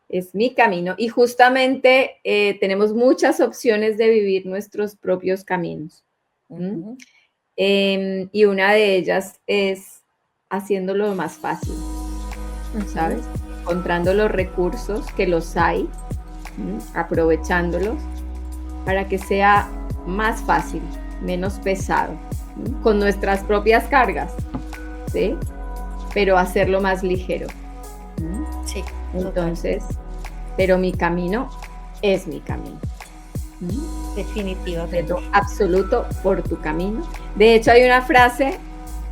Es mi camino. Y justamente tenemos muchas opciones de vivir nuestros propios caminos. ¿Mm? Ujú, Y una de ellas es haciéndolo más fácil, ujú. ¿sabes? Encontrando los recursos, que los hay, aprovechándolos para que sea más fácil, menos pesado, con nuestras propias cargas, ¿sí? Pero hacerlo más ligero. Sí, total, Entonces, pero mi camino es mi camino. definitivamente. Respeto absoluto por tu camino. De hecho, hay una frase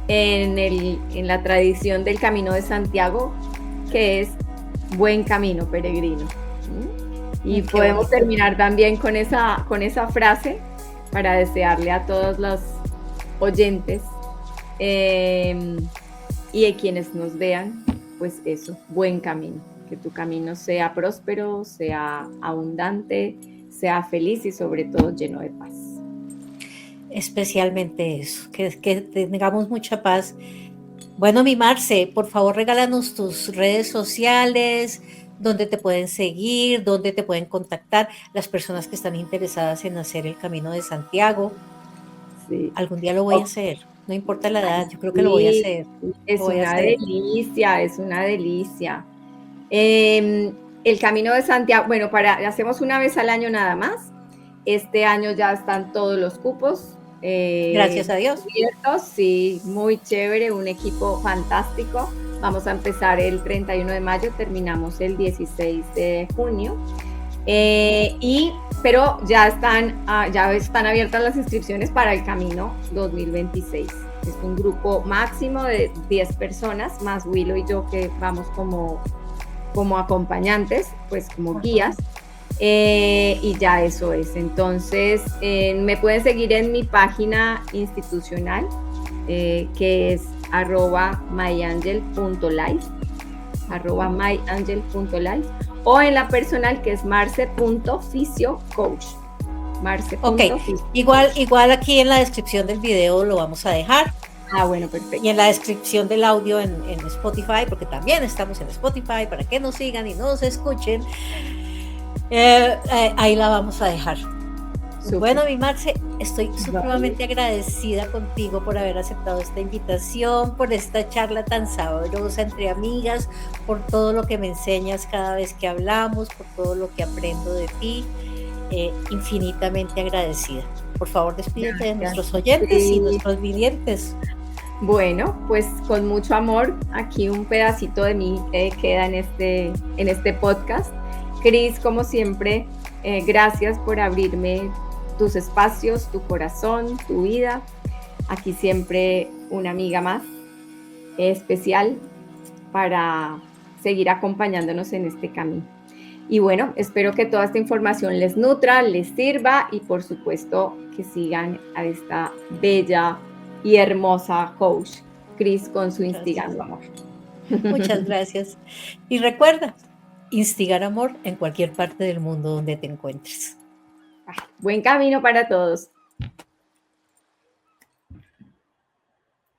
en la tradición del Camino de Santiago que es buen camino, peregrino. Y Qué podemos bonito. terminar también con esa frase para desearle a todos los oyentes y a quienes nos vean, pues eso, buen camino. Que tu camino sea próspero, sea abundante, sea feliz y sobre todo lleno de paz. Especialmente eso, que tengamos mucha paz. Bueno, mi Marce, por favor, regálanos tus redes sociales, dónde te pueden seguir, dónde te pueden contactar las personas que están interesadas en hacer el Camino de Santiago. Sí. Algún día lo voy a Ok. hacer, no importa la Ay, edad, yo creo que lo voy a sí, hacer, lo es voy a una hacer. delicia, es una delicia. Eh, el Camino de Santiago, bueno, hacemos una vez al año nada más. Este año ya están todos los cupos Gracias a Dios. cubiertos, sí, muy chévere, un equipo fantástico. Vamos a empezar el 31 de mayo, terminamos el 16 de junio. Pero ya están abiertas las inscripciones para el Camino 2026. Es un grupo máximo de 10 personas, más Willow y yo que vamos como acompañantes, pues como guías. Y ya eso es. Entonces, me pueden seguir en mi página institucional, que es @myangel.life, @myangel.life, o en la personal, que es marce.fisiocoach. Ok, Marce.fisio. igual aquí en la descripción del video lo vamos a dejar Ah, bueno, y en perfecto. la descripción del audio en Spotify, porque también estamos en Spotify para que nos sigan y nos escuchen. Ahí la vamos a dejar. Súper. Bueno, mi Marce, estoy Vale. supremamente agradecida contigo por haber aceptado esta invitación, por esta charla tan sabrosa entre amigas, por todo lo que me enseñas cada vez que hablamos, por todo lo que aprendo de ti. Infinitamente agradecida. Por favor, despídete de Gracias. nuestros oyentes y Sí. nuestros videntes. Bueno, pues con mucho amor, aquí un pedacito de mí queda en este podcast. Cris, como siempre, gracias por abrirme tus espacios, tu corazón, tu vida. Aquí siempre una amiga más especial para seguir acompañándonos en este camino. Y bueno, espero que toda esta información les nutra, les sirva y por supuesto que sigan a esta bella y hermosa coach, Cris, con su Gracias. Instigando Amor. Muchas gracias. Y recuerda, instigar amor en cualquier parte del mundo donde te encuentres. Buen camino para todos.